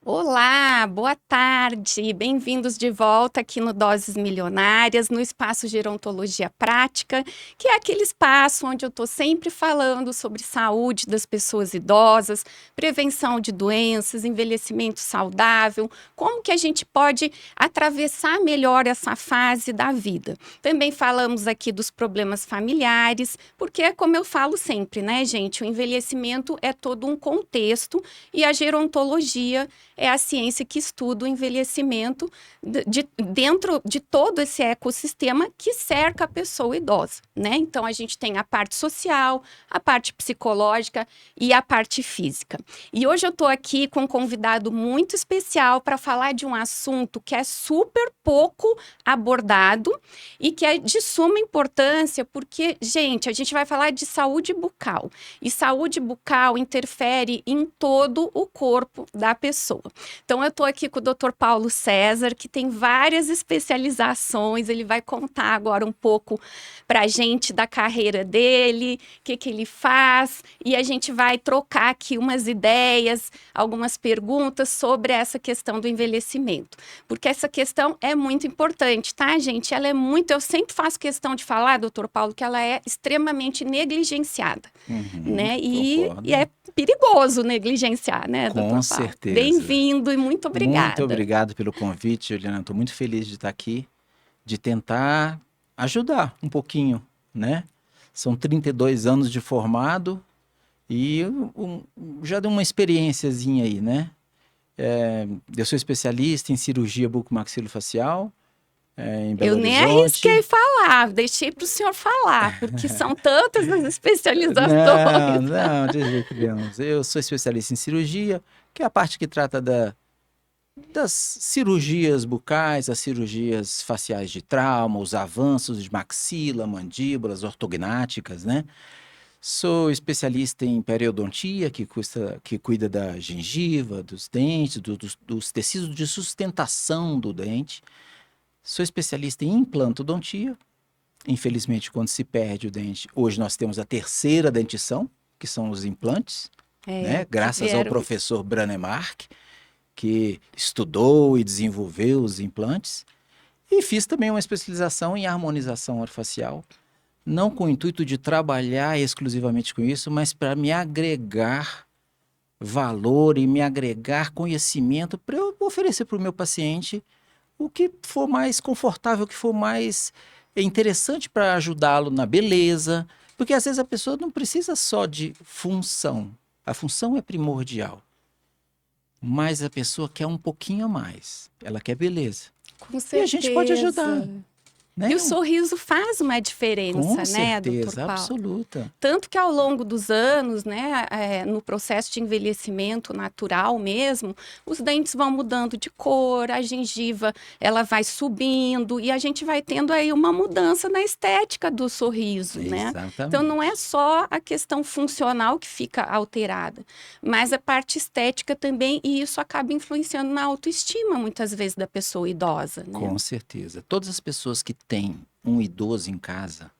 Olá, boa tarde. Bem-vindos de volta aqui no Doses Milionárias, no espaço Gerontologia Prática, que é aquele espaço onde eu estou sempre falando sobre saúde das pessoas idosas, prevenção de doenças, envelhecimento saudável, como que a gente pode atravessar melhor essa fase da vida. Também falamos aqui dos problemas familiares, porque é como eu falo sempre, né, gente? O envelhecimento é todo um contexto e a gerontologia é a ciência que estuda o envelhecimento dentro de todo esse ecossistema que cerca a pessoa idosa, né? Então, a gente tem a parte social, a parte psicológica e a parte física. E hoje eu estou aqui com um convidado muito especial para falar de um assunto que é super pouco abordado e que é de suma importância porque, gente, a gente vai falar de saúde bucal. E saúde bucal interfere em todo o corpo da pessoa. Então, eu estou aqui com o Dr. Paulo César, que tem várias especializações. Ele vai contar agora um pouco para a gente da carreira dele, o que ele faz, e a gente vai trocar aqui umas ideias, algumas perguntas sobre essa questão do envelhecimento. Porque essa questão é muito importante, tá, gente? Ela é muito. Eu sempre faço questão de falar, doutor Paulo, que ela é extremamente negligenciada, né? E Concordo. é perigoso negligenciar, né, Com doutor Paulo? certeza. Bem-vindo e muito Muito obrigada. obrigado pelo convite, Juliana. Estou muito feliz de estar aqui, de tentar ajudar um pouquinho, né? São 32 anos de formado e já dei uma experiênciazinha aí, né? Eu sou especialista em cirurgia bucomaxilofacial, em Belo Eu nem arrisquei Horizonte. falar, deixei para o senhor falar, porque são tantas as Não, especializações. não, de jeito nenhum. Eu sou especialista em cirurgia, que é a parte que trata das cirurgias bucais, as cirurgias faciais de trauma, os avanços de maxila, mandíbulas, ortognáticas, né? Sou especialista em periodontia, que cuida da gengiva, dos dentes, dos tecidos de sustentação do dente. Sou especialista em implantodontia. Infelizmente, quando se perde o dente, hoje nós temos a terceira dentição, que são os implantes, né? Que Graças ao vieram. professor Branemark, que estudou e desenvolveu os implantes. E fiz também uma especialização em harmonização orofacial, não com o intuito de trabalhar exclusivamente com isso, mas para me agregar valor e me agregar conhecimento para eu oferecer para o meu paciente o que for mais confortável, o que for mais interessante para ajudá-lo na beleza, porque às vezes a pessoa não precisa só de função. A função é primordial, mas a pessoa quer um pouquinho a mais. Ela quer beleza. Com E a gente pode ajudar, certeza. E né? o sorriso faz uma Com diferença, né, doutor certeza Paulo? absoluta. Tanto que ao longo dos anos, né, no processo de envelhecimento natural mesmo, os dentes vão mudando de cor, a gengiva ela vai subindo e a gente vai tendo aí uma mudança na estética do sorriso, né? Então não é Exatamente. só a questão funcional que fica alterada, mas a parte estética também, e isso acaba influenciando na autoestima muitas vezes da pessoa idosa, né? Com certeza. Todas as pessoas que têm um idoso em casa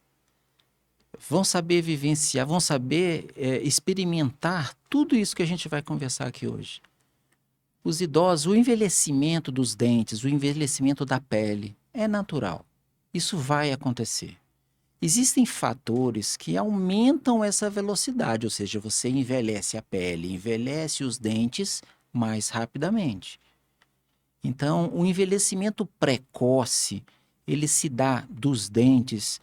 vão saber vivenciar, vão saber experimentar tudo isso que a gente vai conversar aqui hoje. Os idosos, o envelhecimento dos dentes, o envelhecimento da pele é natural. Isso vai acontecer. Existem fatores que aumentam essa velocidade, ou seja, você envelhece a pele, envelhece os dentes mais rapidamente. Então, o envelhecimento precoce, ele se dá dos dentes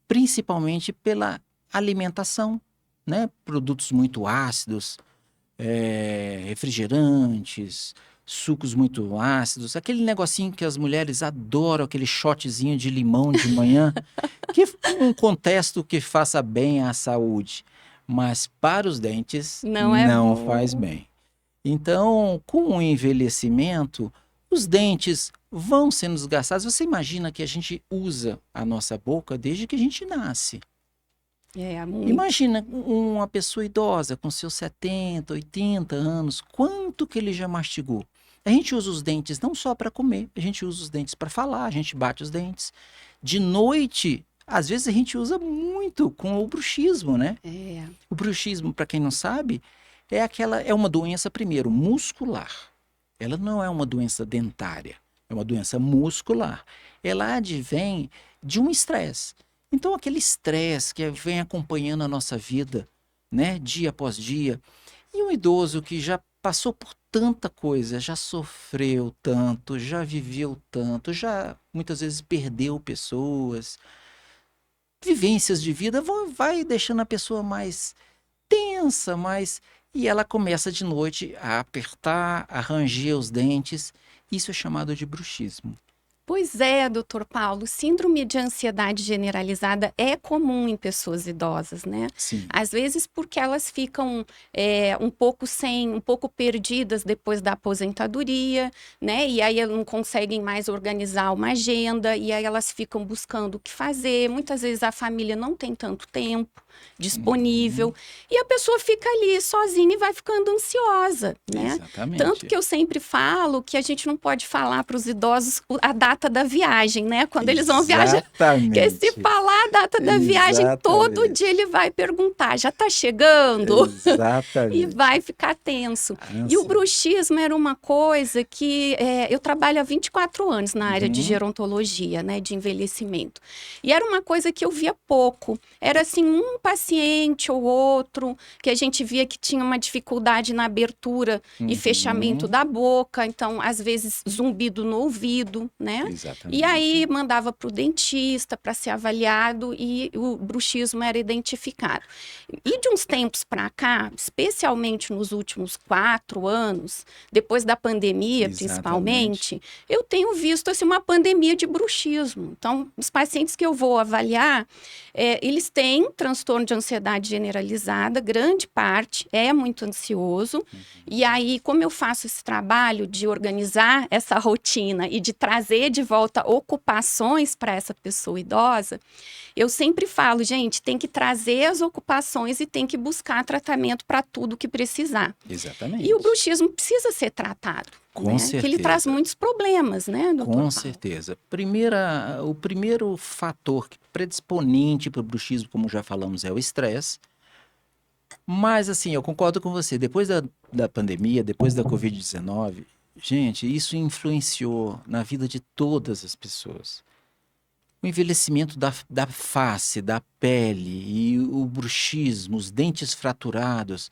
principalmente pela alimentação, né? Produtos muito ácidos, refrigerantes, sucos muito ácidos, aquele negocinho que as mulheres adoram, aquele shotzinho de limão de manhã, que é um contexto que faça bem à saúde, mas para os dentes Não é não faz bom. bem. Então, com o envelhecimento, os dentes vão sendo desgastados. Você imagina que a gente usa a nossa boca desde que a gente nasce. É muito. Imagina uma pessoa idosa com seus 70, 80 anos, quanto que ele já mastigou? A gente usa os dentes não só para comer, a gente usa os dentes para falar, a gente bate os dentes. De noite, às vezes a gente usa muito com o bruxismo, né? É. O bruxismo, para quem não sabe, é uma doença primeiro muscular. ela não é uma doença dentária, é uma doença muscular. Ela advém de um estresse. Então, aquele estresse que vem acompanhando a nossa vida, né, dia após dia, e um idoso que já passou por tanta coisa, já sofreu tanto, já viveu tanto, já muitas vezes perdeu pessoas, vivências de vida, vai deixando a pessoa mais tensa, mais... E ela começa de noite a apertar, a ranger os dentes. Isso é chamado de bruxismo. Pois é, doutor Paulo, síndrome de ansiedade generalizada é comum em pessoas idosas, né? Sim. Às vezes porque elas ficam um pouco perdidas depois da aposentadoria, né? E aí elas não conseguem mais organizar uma agenda, e aí elas ficam buscando o que fazer. Muitas vezes a família não tem tanto tempo disponível, e a pessoa fica ali sozinha e vai ficando ansiosa, né? Exatamente. Tanto que eu sempre falo que a gente não pode falar para os idosos a data da viagem, né? Quando eles vão viajar. Porque se falar a data da viagem, todo dia ele vai perguntar, já tá chegando? Exatamente. E vai ficar tenso. E o bruxismo era uma coisa que eu trabalho há 24 anos na área de gerontologia, né? De envelhecimento. E era uma coisa que eu via pouco. Era assim, um paciente ou outro que a gente via que tinha uma dificuldade na abertura e fechamento da boca. Então, às vezes, zumbido no ouvido, né? Exatamente. E aí mandava para o dentista para ser avaliado e o bruxismo era identificado. E de uns tempos para cá, especialmente nos últimos 4 anos, depois da pandemia, principalmente, eu tenho visto assim, uma pandemia de bruxismo. Então, os pacientes que eu vou avaliar, eles têm transtorno de ansiedade generalizada, grande parte é muito ansioso. E aí, como eu faço esse trabalho de organizar essa rotina e de trazer de volta ocupações para essa pessoa idosa, eu sempre falo, gente, tem que trazer as ocupações e tem que buscar tratamento para tudo que precisar. Exatamente. E o bruxismo precisa ser tratado. Com certeza. Porque ele traz muitos problemas, né, doutor Com Paulo? certeza. O primeiro fator predisponente para o bruxismo, como já falamos, é o estresse. Mas, assim, eu concordo com você. Depois da pandemia, depois da Covid-19, gente, isso influenciou na vida de todas as pessoas. O envelhecimento da face, da pele e o bruxismo, os dentes fraturados.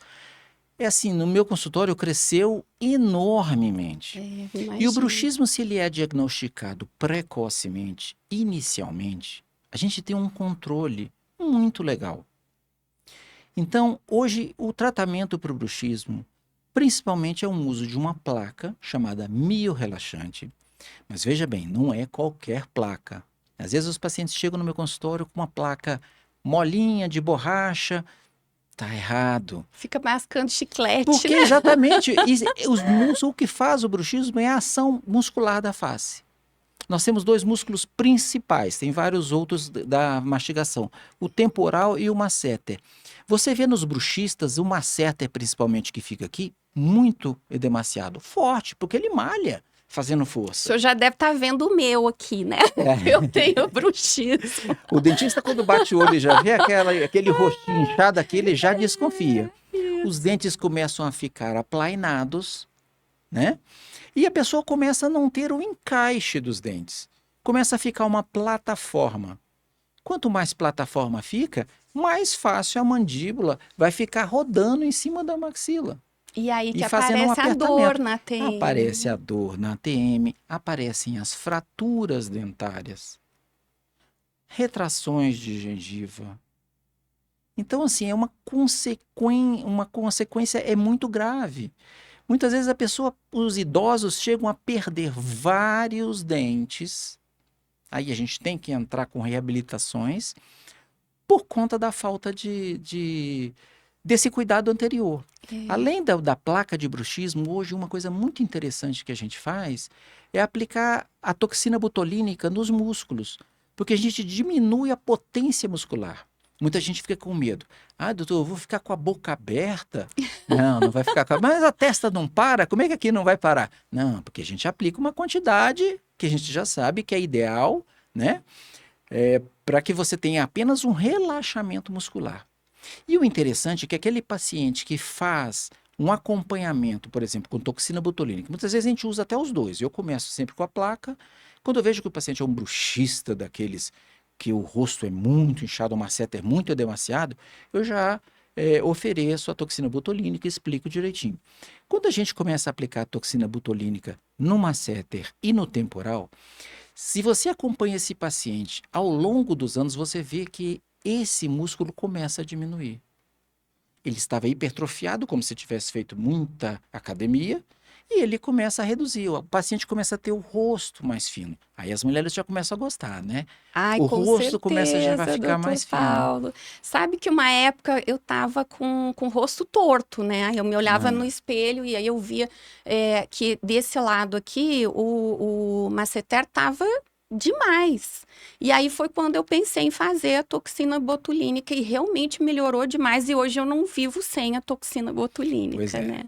É assim, no meu consultório cresceu enormemente. E o Imagino. bruxismo, se ele é diagnosticado precocemente, inicialmente, a gente tem um controle muito legal. Então, hoje, o tratamento para o bruxismo, principalmente é o uso de uma placa chamada miorrelaxante. Mas veja bem, não é qualquer placa. Às vezes os pacientes chegam no meu consultório com uma placa molinha, de borracha. Tá errado. Fica mascando chiclete, Porque né? exatamente, o que faz o bruxismo é a ação muscular da face. Nós temos 2 músculos principais, tem vários outros da mastigação, o temporal e o masseter. Você vê nos bruxistas, o masseter principalmente que fica aqui, muito e demasiado forte, porque ele malha fazendo O força. senhor já deve estar vendo o meu aqui, né? Eu tenho bruxismo. O dentista, quando bate o olho e já vê aquele rostinho inchado aqui, ele já desconfia. Os dentes começam a ficar aplainados, né? E a pessoa começa a não ter o encaixe dos dentes. Começa a ficar uma plataforma. Quanto mais plataforma fica, mais fácil a mandíbula vai ficar rodando em cima da maxila. E aí que E fazendo um aparece a dor apertamento. na TM. Aparece a dor na ATM, aparecem as fraturas dentárias, retrações de gengiva. Então, assim, é uma consequência é muito grave. Muitas vezes os idosos chegam a perder vários dentes. Aí a gente tem que entrar com reabilitações por conta da falta desse cuidado anterior. Além da placa de bruxismo, hoje uma coisa muito interessante que a gente faz é aplicar a toxina botulínica nos músculos, porque a gente diminui a potência muscular. Muita gente fica com medo. Ah, doutor, eu vou ficar com a boca aberta? Não, não vai ficar com a... Mas a testa não para? Como é que aqui não vai parar? Não, porque a gente aplica uma quantidade que a gente já sabe que é ideal, né? Para que você tenha apenas um relaxamento muscular. E o interessante é que aquele paciente que faz um acompanhamento, por exemplo, com toxina botulínica. Muitas vezes a gente usa até os dois. Eu começo sempre com a placa. Quando eu vejo que o paciente é um bruxista daqueles que o rosto é muito inchado, o masseter muito edemaciado, eu já ofereço a toxina botulínica e explico direitinho. Quando a gente começa a aplicar a toxina botulínica no masseter e no temporal, se você acompanha esse paciente ao longo dos anos, você vê que esse músculo começa a diminuir. Ele estava hipertrofiado, como se tivesse feito muita academia, e ele começa a reduzir. O paciente começa a ter o rosto mais fino. Aí as mulheres já começam a gostar, né? Ai, O com rosto começa já vai certeza, ficar doutor mais fino. Paulo. Sabe que uma época eu tava com o rosto torto, né? Eu me olhava no Ah, espelho e aí eu via que desse lado aqui o masseter tava demais. E aí foi quando eu pensei em fazer a toxina botulínica e realmente melhorou demais. E hoje eu não vivo sem a toxina pois botulínica, é, né?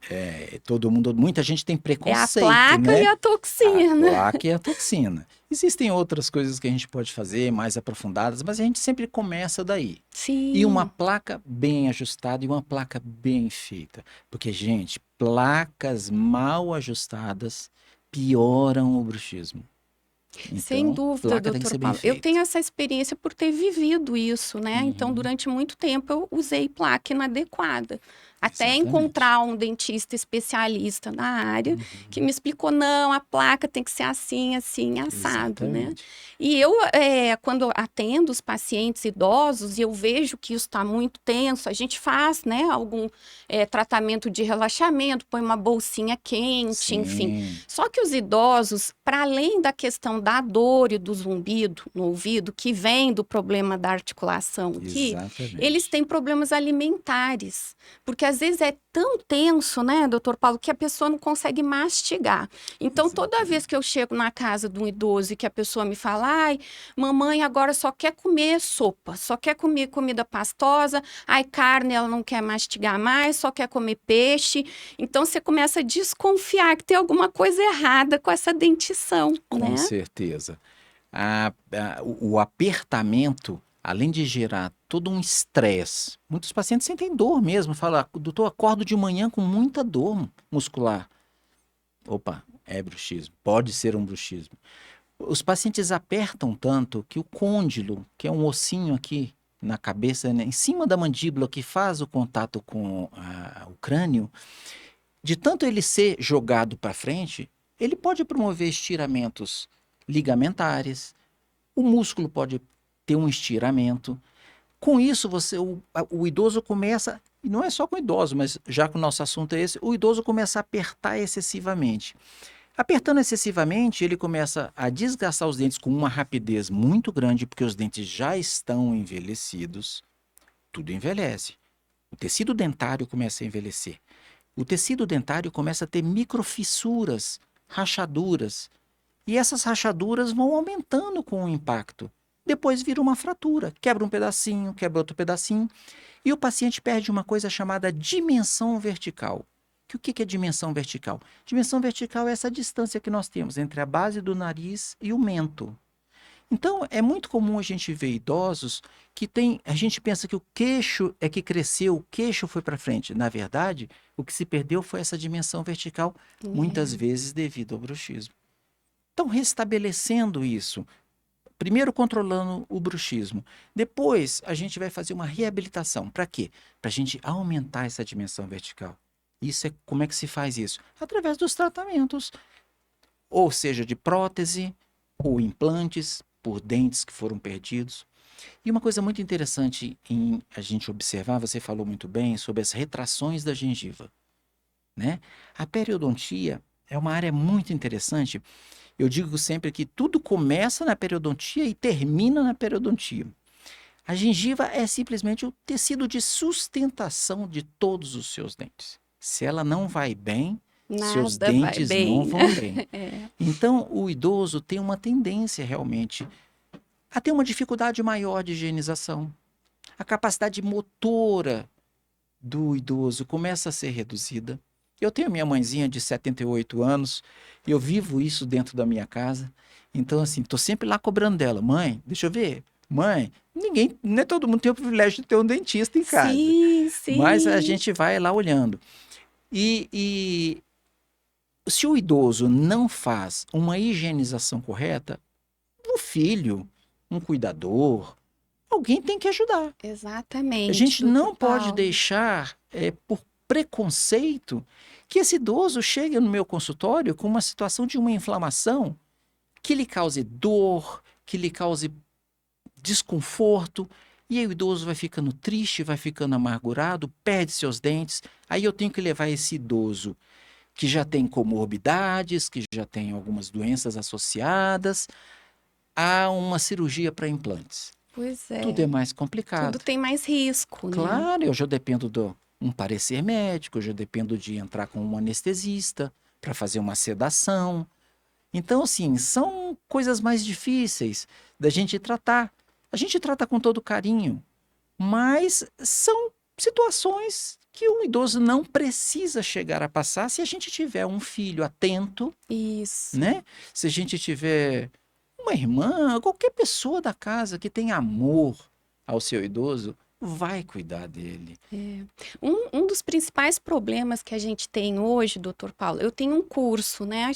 todo mundo, muita gente tem É a preconceito, placa e né? a A toxina. placa e a toxina. Existem outras coisas que a gente pode fazer mais aprofundadas, mas a gente sempre começa daí. E uma Sim. placa bem ajustada e uma placa bem feita. Porque, gente, placas mal ajustadas pioram o bruxismo. Sem Então, dúvida, placa tem que doutor ser bem Paulo. Eu feita. tenho essa experiência por ter vivido isso, né? Então, Uhum, durante muito tempo, eu usei placa inadequada. Até exatamente. encontrar um dentista especialista na área que Uhum, me explicou: não, a placa tem que ser assim, assim, assado, né? exatamente. E eu, quando atendo os pacientes idosos e eu vejo que isso está muito tenso, a gente faz, né, algum tratamento de relaxamento, põe uma bolsinha quente, enfim. Sim, Só que os idosos, para além da questão da dor e do zumbido no ouvido, que vem do problema da articulação aqui, eles exatamente. têm problemas alimentares. Porque às vezes é tão tenso, né, doutor Paulo, que a pessoa não consegue mastigar. Então, toda vez que eu Exatamente. chego na casa de um idoso e que a pessoa me fala: ai, mamãe agora só quer comer sopa, só quer comer comida pastosa, ai, carne ela não quer mastigar mais, só quer comer peixe. Então você começa a desconfiar que tem alguma coisa errada com essa dentição, Com né? certeza. O apertamento, além de gerar todo um estresse, muitos pacientes sentem dor mesmo. Fala, doutor, acordo de manhã com muita dor muscular. Opa, é bruxismo. Pode ser um bruxismo. Os pacientes apertam tanto que o côndilo, que é um ossinho aqui na cabeça, né, em cima da mandíbula, que faz o contato com o crânio, de tanto ele ser jogado para frente, ele pode promover estiramentos ligamentares, o músculo pode ter um estiramento. Com isso, o idoso começa, e não é só com o idoso, mas já que o nosso assunto é esse, o idoso começa a apertar excessivamente. Apertando excessivamente, ele começa a desgastar os dentes com uma rapidez muito grande, porque os dentes já estão envelhecidos. Tudo envelhece. O tecido dentário começa a envelhecer. O tecido dentário começa a ter microfissuras, rachaduras. E essas rachaduras vão aumentando com o impacto. Depois vira uma fratura, quebra um pedacinho, quebra outro pedacinho. E o paciente perde uma coisa chamada dimensão vertical. O que é dimensão vertical? Dimensão vertical é essa distância que nós temos entre a base do nariz e o mento. Então, é muito comum a gente ver idosos que tem, a gente pensa que o queixo é que cresceu, o queixo foi para frente. Na verdade, o que se perdeu foi essa dimensão vertical, muitas É. vezes devido ao bruxismo. Então, restabelecendo isso, primeiro controlando o bruxismo, depois a gente vai fazer uma reabilitação. Para quê? Para a gente aumentar essa dimensão vertical. Isso é como é que se faz isso? Através dos tratamentos, ou seja, de prótese ou implantes por dentes que foram perdidos. E uma coisa muito interessante em a gente observar, você falou muito bem sobre as retrações da gengiva, né? A periodontia é uma área muito interessante. Eu digo sempre que tudo começa na periodontia e termina na periodontia. A gengiva é simplesmente o tecido de sustentação de todos os seus dentes. Se ela não vai bem, seus Nada vai dentes não bem. vão bem. É. Então, o idoso tem uma tendência realmente a ter uma dificuldade maior de higienização. A capacidade motora do idoso começa a ser reduzida. Eu tenho minha mãezinha de 78 anos e eu vivo isso dentro da minha casa. Então, assim, estou sempre lá cobrando dela. Mãe, deixa eu ver. Mãe, ninguém, não é todo mundo tem o privilégio de ter um dentista em casa. Sim, Mas a sim. gente vai lá olhando. E se o idoso não faz uma higienização correta, um filho, um cuidador, alguém tem que ajudar. A Exatamente, gente não doutor pode Paulo. deixar, por preconceito, que esse idoso chegue no meu consultório com uma situação de uma inflamação que lhe cause dor, que lhe cause desconforto, e aí o idoso vai ficando triste, vai ficando amargurado, perde seus dentes. Aí eu tenho que levar esse idoso que já tem comorbidades, que já tem algumas doenças associadas, a uma cirurgia para implantes. Pois Tudo é é, mais tudo complicado. tem mais risco, né? Claro, eu já dependo de um parecer médico, eu já dependo de entrar com um anestesista para fazer uma sedação. Então, assim, são coisas mais difíceis da gente tratar. A gente trata com todo carinho, mas são situações que um idoso não precisa chegar a passar se a gente tiver um filho atento, Isso. né? Se a gente tiver uma irmã, qualquer pessoa da casa que tenha amor ao seu idoso, vai cuidar dele. Um dos principais problemas que a gente tem hoje, doutor Paulo, eu tenho um curso, né?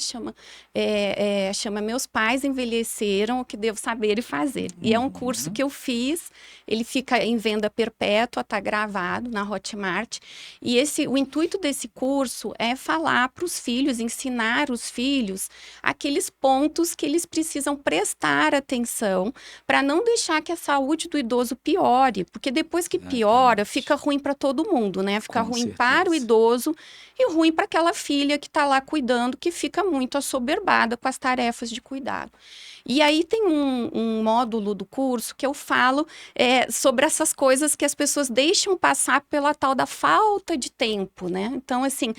Chama Meus Pais Envelheceram, o que Devo Saber e Fazer. E é um curso Uhum. que eu fiz, ele fica em venda perpétua, tá gravado na Hotmart. E o intuito desse curso é falar para os filhos, ensinar os filhos aqueles pontos que eles precisam prestar atenção para não deixar que a saúde do idoso piore, porque depois que piora, Exatamente. fica ruim para todo mundo, né? Fica Com ruim para o certeza. idoso e ruim para aquela filha que está lá cuidando, que fica muito assoberbada com as tarefas de cuidado. E aí tem um módulo do curso que eu falo sobre essas coisas que as pessoas deixam passar pela tal da falta de tempo, né? Então, assim,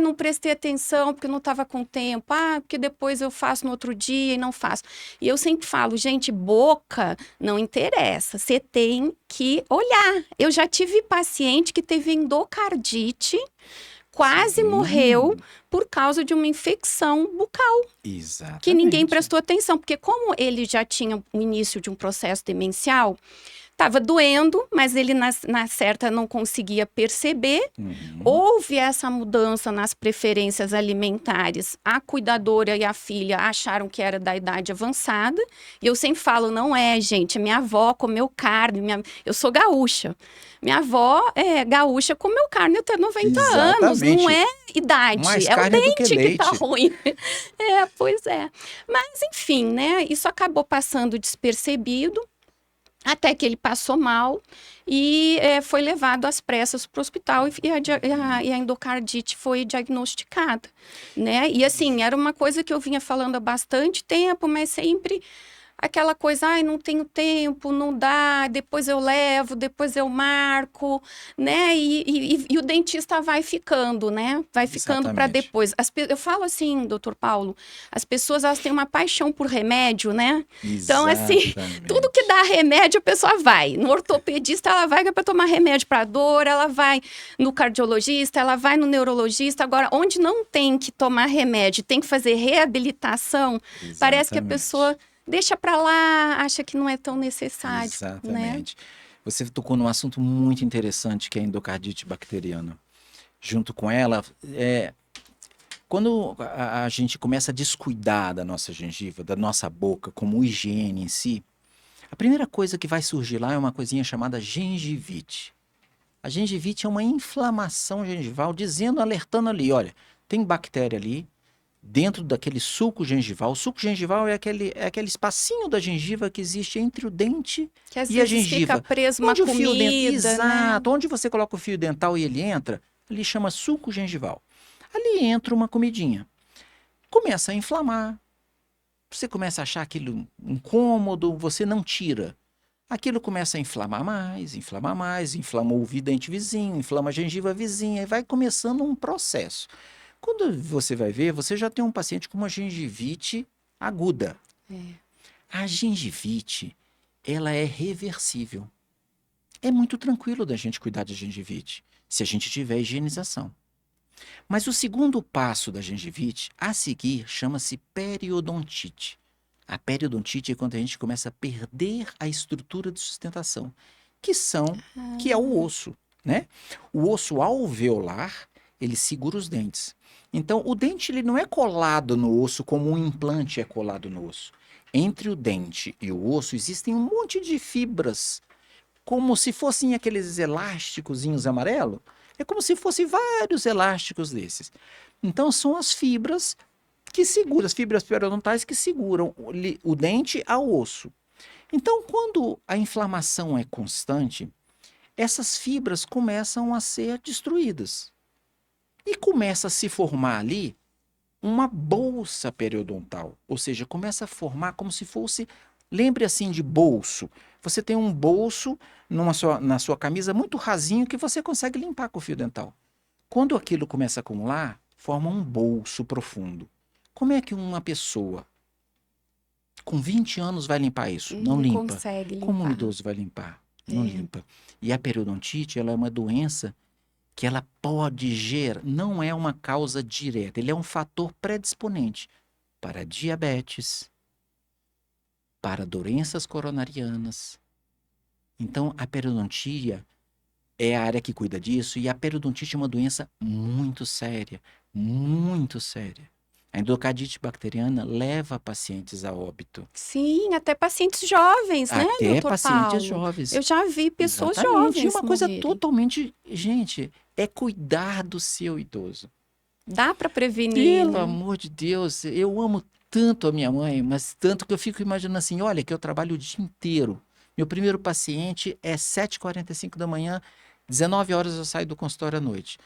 não prestei atenção porque não estava com tempo, porque depois eu faço no outro dia e não faço. E eu sempre falo, gente, boca não interessa, você tem que olhar. Eu já tive paciente que teve endocardite, quase morreu Sim, por causa de uma infecção bucal que ninguém exatamente. prestou atenção, porque como ele já tinha o início de um processo demencial, estava doendo, mas ele na certa não conseguia perceber. Uhum. Houve essa mudança nas preferências alimentares. A cuidadora e a filha acharam que era da idade avançada. E eu sempre falo, não é, gente. Minha avó comeu carne. Eu sou gaúcha. Minha avó é gaúcha, comeu carne até 90 anos. Não Exatamente. é idade, Mais é o carne do que dente que tá leite. ruim. Pois é. Mas, enfim, né? Isso acabou passando despercebido. Até que ele passou mal e foi levado às pressas para o hospital e a endocardite foi diagnosticada, né? E assim, era uma coisa que eu vinha falando há bastante tempo, mas sempre aquela coisa, não tenho tempo, não dá, depois eu levo, depois eu marco, né? E o dentista vai ficando, né? Vai ficando para Exatamente. depois. Eu falo assim, doutor Paulo, as pessoas elas têm uma paixão por remédio, né? Então, assim, tudo que Exatamente. dá remédio, a pessoa vai. No ortopedista, ela vai para tomar remédio para dor, ela vai no cardiologista, ela vai no neurologista. Agora, onde não tem que tomar remédio, tem que fazer reabilitação, parece que a Exatamente. pessoa deixa para lá, acha que não é tão necessário, né? Exatamente. Você tocou num assunto muito interessante que é a endocardite bacteriana. Junto com ela, quando a gente começa a descuidar da nossa gengiva, da nossa boca, como higiene em si, a primeira coisa que vai surgir lá é uma coisinha chamada gengivite. A gengivite é uma inflamação gengival dizendo, alertando ali, olha, tem bactéria ali dentro daquele suco gengival. O suco gengival é aquele espacinho da gengiva que existe entre o dente Que às e a vezes fica gengiva. preso uma Onde o fio dental, comida, né? exato, onde você coloca o fio dental e ele entra, ali chama suco gengival. Ali entra uma comidinha. Começa a inflamar. Você começa a achar aquilo incômodo, você não tira. Aquilo começa a inflamar mais, inflama o dente vizinho, inflama a gengiva vizinha, e vai começando um processo. Quando você vai ver, você já tem um paciente com uma gengivite aguda. É. A gengivite, ela é reversível. É muito tranquilo da gente cuidar de gengivite, se a gente tiver higienização. Mas o segundo passo da gengivite, a seguir, chama-se periodontite. A periodontite é quando a gente começa a perder a estrutura de sustentação, que é o osso, né? O osso alveolar ele segura os dentes. Então, o dente ele não é colado no osso como um implante é colado no osso. Entre o dente e o osso existem um monte de fibras, como se fossem aqueles elásticozinhos amarelo. É como se fossem vários elásticos desses. Então, são as fibras que seguram, as fibras periodontais que seguram o dente ao osso. Então, quando a inflamação é constante, essas fibras começam a ser destruídas. E começa a se formar ali uma bolsa periodontal. Ou seja, começa a formar como se fosse. Lembre assim de bolso. Você tem um bolso na sua camisa muito rasinho que você consegue limpar com o fio dental. Quando aquilo começa a acumular, forma um bolso profundo. Como é que uma pessoa com 20 anos vai limpar isso? Não Não limpa. consegue Como um limpar. idoso vai limpar? Não É. limpa. E a periodontite, ela é uma doença que ela pode gerar, não é uma causa direta, ele é um fator predisponente para diabetes, para doenças coronarianas. Então, a periodontia é a área que cuida disso, e a periodontite é uma doença muito séria, muito séria. A endocardite bacteriana leva pacientes a óbito. Sim, até pacientes jovens, né, Até doutor pacientes Paulo? jovens. Eu já vi pessoas Exatamente. E jovens uma coisa morrerem. totalmente. Gente, é cuidar do seu idoso. Dá para prevenir, Pelo né? amor de Deus, eu amo tanto a minha mãe, mas tanto que eu fico imaginando assim, olha que eu trabalho o dia inteiro. Meu primeiro paciente é 7h45 da manhã, 19 horas eu saio do consultório à noite.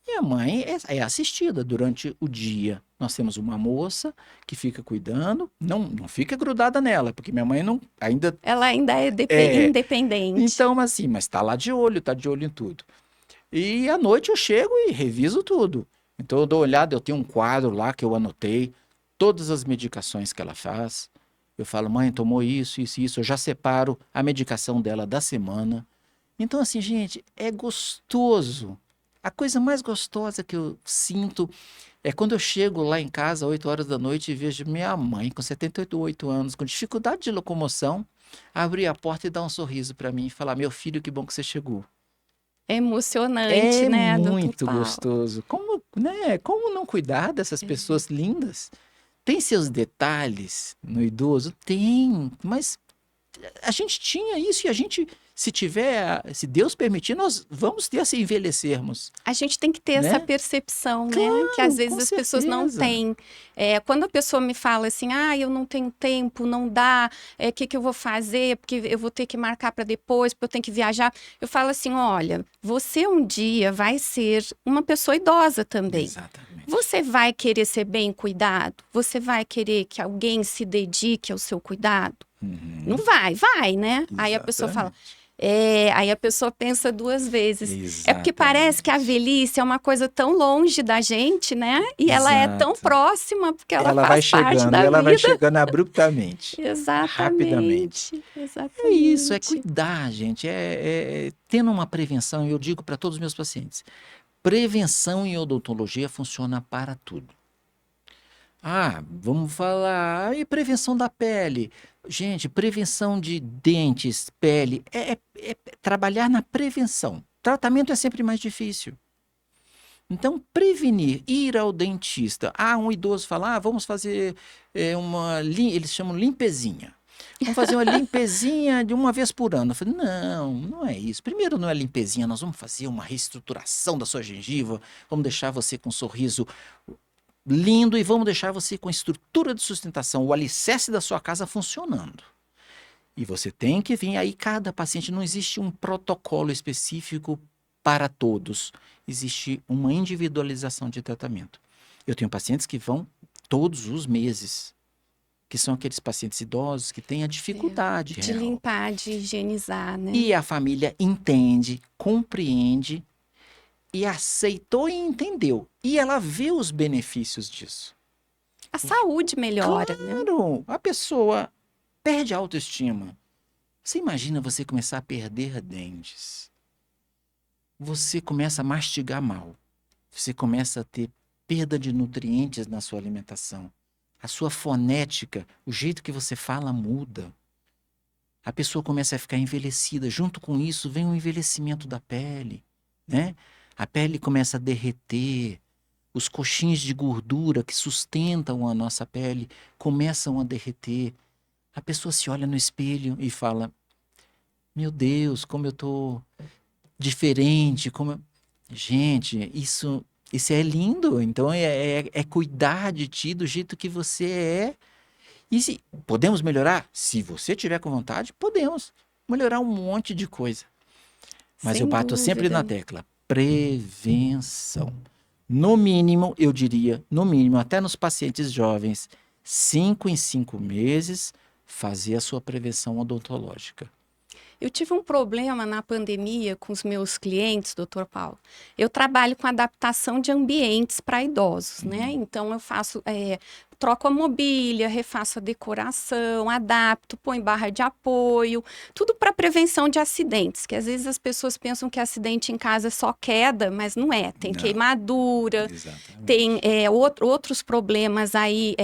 Minha mãe é assistida durante o dia. Nós temos uma moça que fica cuidando, não fica grudada nela, porque minha mãe não ainda Ela ainda é é. independente. Então, assim, mas tá lá de olho, tá de olho em tudo. E à noite eu chego e reviso tudo. Então eu dou uma olhada, eu tenho um quadro lá que eu anotei todas as medicações que ela faz. Eu falo, mãe, tomou isso, isso, isso. Eu já separo a medicação dela da semana. Então, assim, gente, é gostoso. A coisa mais gostosa que eu sinto é quando eu chego lá em casa, 8 horas da noite, e vejo minha mãe, com 78 anos, com dificuldade de locomoção, abrir a porta e dar um sorriso para mim e falar: Meu filho, que bom que você chegou. É emocionante, É né, doutor muito Paulo? gostoso. Como, né? Como não cuidar dessas pessoas lindas? Tem seus detalhes no idoso? Tem, mas a gente tinha isso e a gente, se tiver, se Deus permitir, nós vamos ter se envelhecermos, A gente tem que ter essa né? percepção, né? Que às Claro, vezes com as pessoas não certeza. têm. Quando a pessoa me fala assim, eu não tenho tempo, não dá, o que eu vou fazer? Porque eu vou ter que marcar para depois, porque eu tenho que viajar. Eu falo assim: olha, você um dia vai ser uma pessoa idosa também. Exatamente. Você vai querer ser bem cuidado? Você vai querer que alguém se dedique ao seu cuidado? Não vai, né? Aí a pessoa fala. Exatamente. Aí a pessoa pensa duas vezes. É porque Exatamente. parece que a velhice é uma coisa tão longe da gente, né? E ela é tão Exato. próxima, porque ela Ela vai faz parte chegando, e da ela vai vida. chegando abruptamente, rapidamente. Exatamente, É isso, é exatamente. cuidar, gente. É tendo uma prevenção, e eu digo para todos os meus pacientes: prevenção em odontologia funciona para tudo. Vamos falar. E prevenção da pele? Gente, prevenção de dentes, pele, é trabalhar na prevenção. Tratamento é sempre mais difícil. Então, prevenir, ir ao dentista. Um idoso fala, vamos fazer eles chamam limpezinha. Vamos fazer uma limpezinha de uma vez por ano. Eu falei, não é isso. Primeiro não é limpezinha, nós vamos fazer uma reestruturação da sua gengiva, vamos deixar você com um sorriso lindo e vamos deixar você com a estrutura de sustentação, o alicerce da sua casa funcionando. E você tem que vir aí, cada paciente, não existe um protocolo específico para todos. Existe uma individualização de tratamento. Eu tenho pacientes que vão todos os meses, que são aqueles pacientes idosos que têm a dificuldade De real. limpar, de higienizar, né? E a família entende, compreende e aceitou e entendeu. E ela vê os benefícios disso. A saúde melhora, né? Claro, a pessoa perde a autoestima. Você imagina você começar a perder dentes. Você começa a mastigar mal. Você começa a ter perda de nutrientes na sua alimentação. A sua fonética, o jeito que você fala muda. A pessoa começa a ficar envelhecida. Junto com isso vem o envelhecimento da pele, né? A pele começa a derreter, os coxins de gordura que sustentam a nossa pele começam a derreter. A pessoa se olha no espelho e fala: Meu Deus, como eu tô diferente, Gente, isso é lindo. Então é cuidar de ti do jeito que você é. E se podemos melhorar? Se você tiver com vontade, podemos melhorar um monte de coisa. Mas eu Sem bato sempre na dúvida. tecla: prevenção. No mínimo, eu diria, no mínimo, até nos pacientes jovens, 5 em 5 meses, fazer a sua prevenção odontológica. Eu tive um problema na pandemia com os meus clientes, doutor Paulo. Eu trabalho com adaptação de ambientes para idosos, né? Então, eu faço, troco a mobília, refaço a decoração, adapto, ponho barra de apoio, tudo para prevenção de acidentes, que às vezes as pessoas pensam que acidente em casa é só queda, mas não é. Tem Não, queimadura, exatamente. tem outros problemas aí.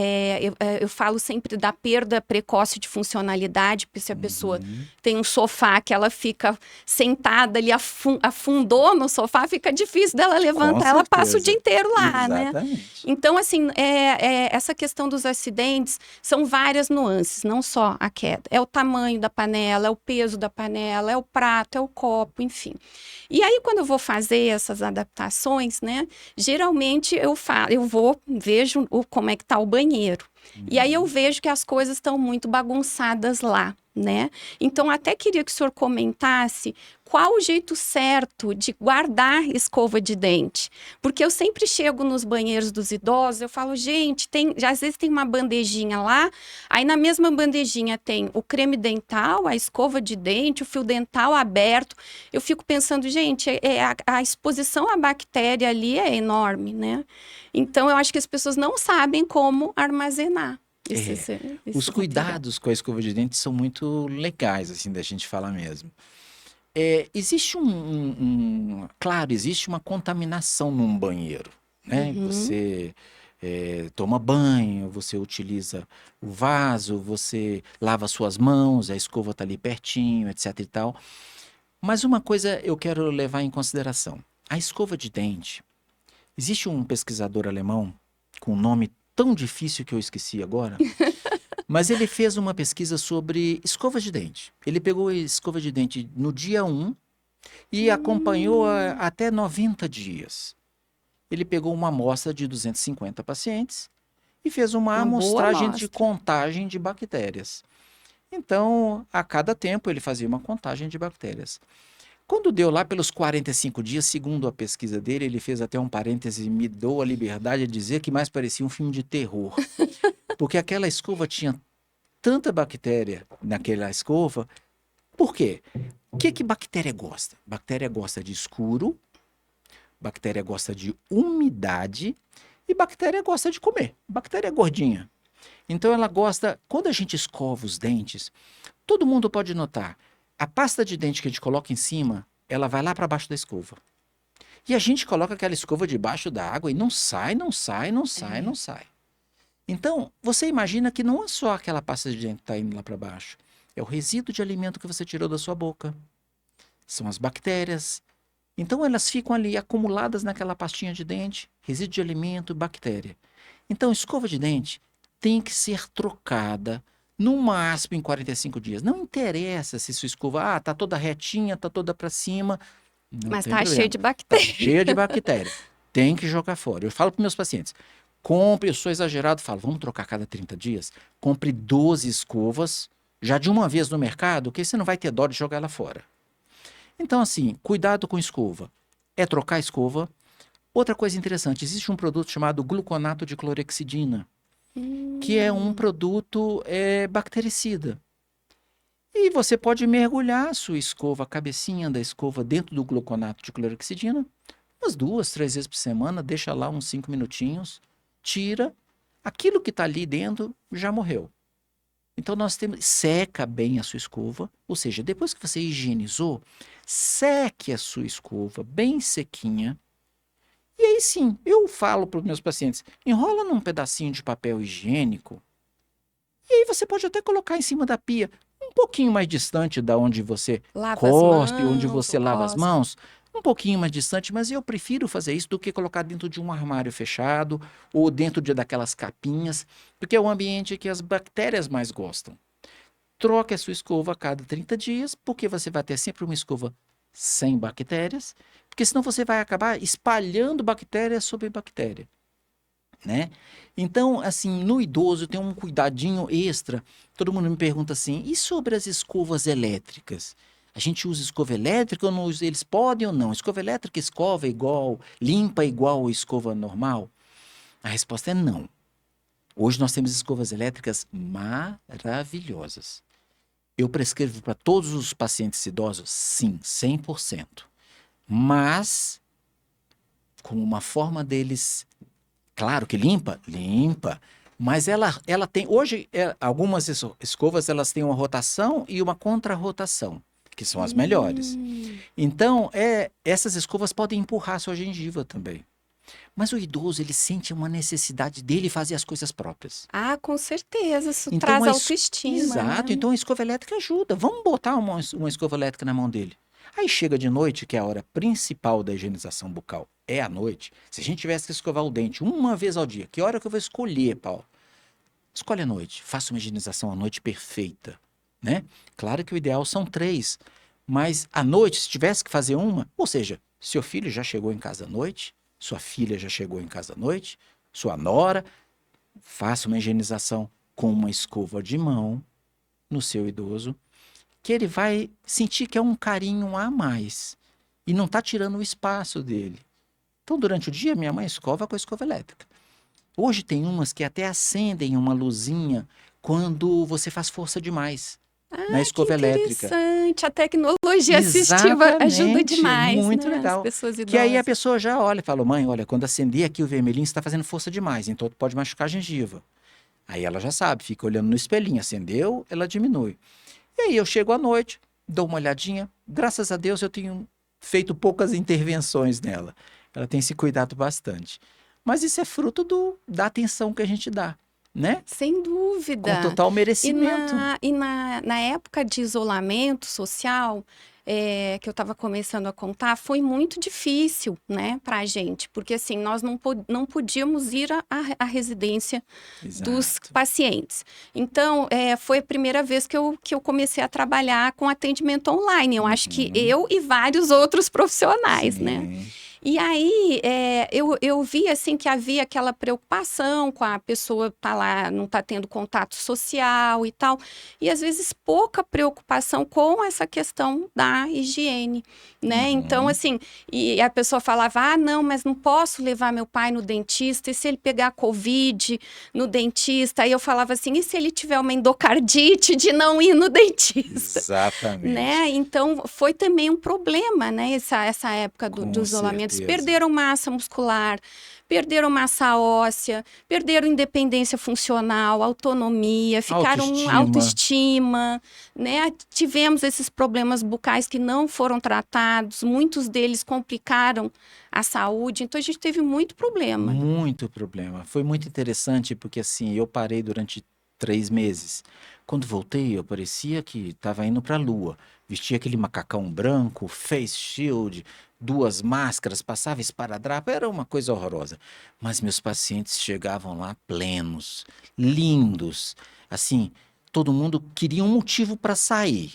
Eu falo sempre da perda precoce de funcionalidade, porque se a pessoa tem um sofá que ela fica sentada ali, afundou no sofá, fica difícil dela levantar, ela passa o dia inteiro lá, né? Exatamente. Então, assim, essa questão dos acidentes são várias nuances, não só a queda. É o tamanho da panela, é o peso da panela, é o prato, é o copo, enfim. E aí, quando eu vou fazer essas adaptações, né, geralmente vejo como é que tá o banheiro. E aí eu vejo que as coisas estão muito bagunçadas lá, né? Então, até queria que o senhor comentasse qual o jeito certo de guardar escova de dente. Porque eu sempre chego nos banheiros dos idosos, eu falo, gente, às vezes tem uma bandejinha lá, aí na mesma bandejinha tem o creme dental, a escova de dente, o fio dental aberto. Eu fico pensando, gente, a exposição à bactéria ali é enorme, né? Então, eu acho que as pessoas não sabem como armazenar Os esse material. cuidados com a escova de dente são muito legais, assim, da gente falar mesmo. Existe claro, existe uma contaminação num banheiro, né? Uhum. Você toma banho, você utiliza o vaso, você lava suas mãos, a escova está ali pertinho, etc e tal. Mas uma coisa eu quero levar em consideração. A escova de dente, existe um pesquisador alemão com um nome tão difícil que eu esqueci agora, mas ele fez uma pesquisa sobre escovas de dente. Ele pegou a escova de dente no dia 1 e acompanhou até 90 dias. Ele pegou uma amostra de 250 pacientes e fez uma Uma boa amostragem de amostra. contagem de bactérias. Então, a cada tempo ele fazia uma contagem de bactérias. Quando deu lá pelos 45 dias, segundo a pesquisa dele, ele fez até um parêntese e me deu a liberdade de dizer que mais parecia um filme de terror. Porque aquela escova tinha tanta bactéria naquela escova. Por quê? O que bactéria gosta? Bactéria gosta de escuro, bactéria gosta de umidade e bactéria gosta de comer. Bactéria é gordinha. Então ela gosta, quando a gente escova os dentes, todo mundo pode notar, a pasta de dente que a gente coloca em cima, ela vai lá para baixo da escova. E a gente coloca aquela escova debaixo da água e não sai, não sai, não sai, não sai. Então, você imagina que não é só aquela pasta de dente que está indo lá para baixo. É o resíduo de alimento que você tirou da sua boca. São as bactérias. Então, elas ficam ali acumuladas naquela pastinha de dente, resíduo de alimento, bactéria. Então, escova de dente tem que ser trocada no máximo em 45 dias. Não interessa se sua escova, tá toda retinha, tá toda para cima. Não Mas tem tá cheio problema. de Tá bactéria. cheia de bactéria. Tem que jogar fora. Eu falo para meus pacientes, compre, eu sou exagerado, falo, vamos trocar a cada 30 dias? Compre 12 escovas, já de uma vez no mercado, que você não vai ter dó de jogar ela fora. Então, assim, cuidado com escova. É trocar a escova. Outra coisa interessante, existe um produto chamado gluconato de clorexidina, que é um produto bactericida. E você pode mergulhar a sua escova, a cabecinha da escova dentro do gluconato de clorexidina, umas 2, 3 vezes por semana, deixa lá uns 5 minutinhos, tira, aquilo que está ali dentro já morreu. Então nós temos, seca bem a sua escova, ou seja, depois que você higienizou, seque a sua escova bem sequinha. E aí sim, eu falo para os meus pacientes, enrola num pedacinho de papel higiênico, e aí você pode até colocar em cima da pia, um pouquinho mais distante da onde você Lava as cospe, onde mãos, você ou lava as cospe. mãos, um pouquinho mais distante, mas eu prefiro fazer isso do que colocar dentro de um armário fechado ou dentro daquelas capinhas, porque é o ambiente que as bactérias mais gostam. Troque a sua escova a cada 30 dias, porque você vai ter sempre uma escova sem bactérias, porque senão você vai acabar espalhando bactéria sobre bactéria, né? Então, assim, no idoso tem um cuidadinho extra. Todo mundo me pergunta assim, e sobre as escovas elétricas? A gente usa escova elétrica ou não usa? Eles podem ou não? Escova elétrica escova igual, limpa igual escova normal? A resposta é não. Hoje nós temos escovas elétricas maravilhosas. Eu prescrevo para todos os pacientes idosos? Sim, 100%. Mas, como uma forma deles... Claro que limpa, limpa. Mas ela tem... Hoje, algumas escovas, elas têm uma rotação e uma contra-rotação, que são as melhores. Então, essas escovas podem empurrar sua gengiva também. Mas o idoso, ele sente uma necessidade dele fazer as coisas próprias. Ah, com certeza, isso Então, traz autoestima, exato, né? então a escova elétrica ajuda. Vamos botar uma escova elétrica na mão dele. Aí chega de noite, que é a hora principal da higienização bucal, é à noite. Se a gente tivesse que escovar o dente uma vez ao dia, que hora que eu vou escolher, Paulo? Escolhe à noite, faça uma higienização à noite perfeita, né? Claro que o ideal são 3, mas à noite, se tivesse que fazer uma, ou seja, seu filho já chegou em casa à noite, sua filha já chegou em casa à noite, sua nora, faça uma higienização com uma escova de mão no seu idoso, que ele vai sentir que é um carinho a mais e não está tirando o espaço dele. Então, durante o dia, minha mãe escova com a escova elétrica. Hoje tem umas que até acendem uma luzinha quando você faz força demais na escova elétrica. Interessante. A tecnologia assistiva ajuda demais, muito né? legal. As pessoas Que aí a idosas. pessoa já olha e fala, mãe, olha, quando acender aqui o vermelhinho, você está fazendo força demais, então pode machucar a gengiva. Aí ela já sabe, fica olhando no espelhinho, acendeu, ela diminui. E aí eu chego à noite, dou uma olhadinha, graças a Deus eu tenho feito poucas intervenções nela. Ela tem se cuidado bastante. Mas isso é fruto da atenção que a gente dá, né? Sem Com dúvida. total E merecimento. na época de isolamento social, que eu estava começando a contar, foi muito difícil, né, para a gente, porque assim, nós não podíamos ir à residência dos Exato. pacientes. Então, foi a primeira vez que eu comecei a trabalhar com atendimento online. Eu acho que eu e vários outros profissionais, né? Sim. E aí, eu vi assim que havia aquela preocupação com a pessoa tá lá, não tá tendo contato social e tal, e às vezes pouca preocupação com essa questão da higiene, né? Então, assim, e a pessoa falava, ah, não, mas não posso levar meu pai no dentista, e se ele pegar Covid no dentista? Aí eu falava assim, e se ele tiver uma endocardite de não ir no dentista? Exatamente. Né? Então, foi também um problema, né? Essa época do Com isolamento. certeza. Perderam massa muscular, perderam massa óssea, perderam independência funcional, autonomia, ficaram autoestima, né? Tivemos esses problemas bucais que não foram tratados, muitos deles complicaram a saúde, então a gente teve muito problema. Muito problema. Foi muito interessante porque assim, eu parei durante 3 meses. Quando voltei, eu parecia que estava indo para a lua. Vestia aquele macacão branco, face shield, 2 máscaras, passava esparadrapo, era uma coisa horrorosa. Mas meus pacientes chegavam lá plenos, lindos. Assim, todo mundo queria um motivo para sair,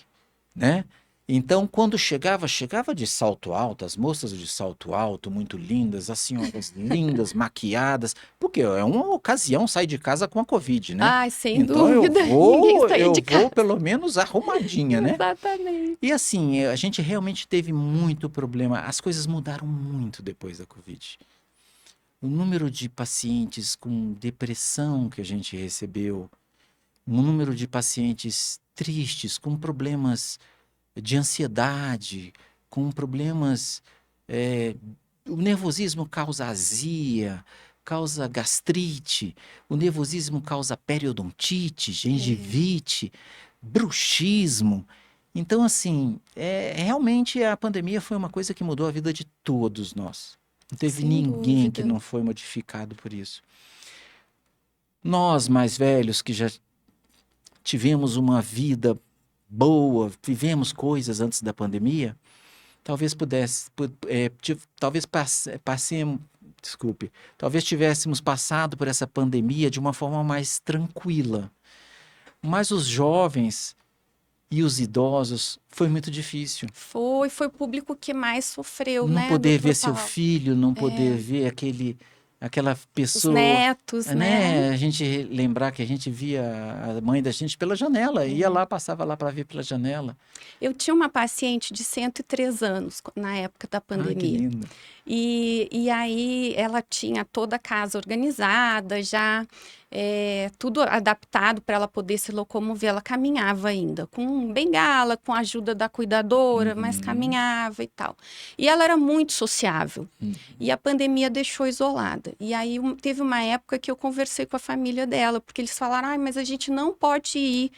né? Então, quando chegava de salto alto, as moças de salto alto, muito lindas, as senhoras lindas, maquiadas, porque é uma ocasião sair de casa com a Covid, né? Ai, sem Então dúvida. Ninguém eu saía de vou casa. pelo menos arrumadinha, né? Exatamente. E assim, a gente realmente teve muito problema. As coisas mudaram muito depois da Covid. O número de pacientes com depressão que a gente recebeu, o número de pacientes tristes, com problemas de ansiedade, com problemas. O nervosismo causa azia, causa gastrite, o nervosismo causa periodontite, gengivite, bruxismo. Então, assim, realmente a pandemia foi uma coisa que mudou a vida de todos nós. Não teve Sem ninguém que dúvida. não foi modificado por isso. Nós, mais velhos, que já tivemos uma vida boa, vivemos coisas antes da pandemia, talvez passemos, desculpe, talvez tivéssemos passado por essa pandemia de uma forma mais tranquila. Mas os jovens e os idosos foi muito difícil. Foi o público que mais sofreu, Não né, poder doutor ver seu Paulo? filho, não poder ver aquela Os pessoa, netos, né? né? A gente lembrar que a gente via a mãe da gente pela janela, ia lá, passava lá para ver pela janela. Eu tinha uma paciente de 103 anos na época da Ai, que pandemia. lindo. E aí ela tinha toda a casa organizada, já tudo adaptado para ela poder se locomover. Ela caminhava ainda, com bengala, com a ajuda da cuidadora, mas caminhava e tal. E ela era muito sociável. E a pandemia deixou isolada. E aí teve uma época que eu conversei com a família dela, porque eles falaram, ai, mas a gente não pode ir.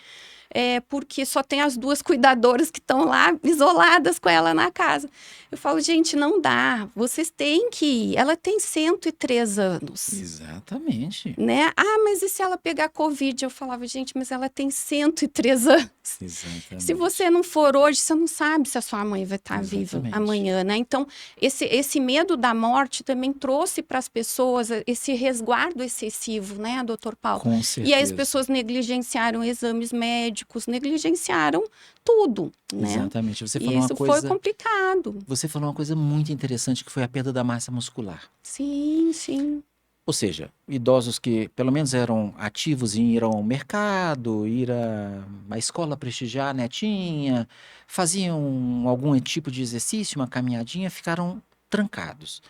Porque só tem as duas cuidadoras que estão lá isoladas com ela na casa. Eu falo, gente, não dá, vocês têm que ir. Ela tem 103 anos. Exatamente. Né? Ah, mas e se ela pegar Covid? Eu falava, gente, mas ela tem 103 anos. Exatamente. Se você não for hoje, você não sabe se a sua mãe vai estar viva Exatamente. amanhã, né? Então, esse medo da morte também trouxe para as pessoas esse resguardo excessivo, né, doutor Paulo? Com E aí certeza. as pessoas negligenciaram exames médicos, negligenciaram tudo, né? Exatamente. Você E falou uma isso foi coisa, complicado. você falou uma coisa muito interessante, que foi a perda da massa muscular. Sim, sim. Ou seja, idosos que pelo menos eram ativos em ir ao mercado, ir à escola prestigiar a netinha, faziam algum tipo de exercício, uma caminhadinha, ficaram trancados.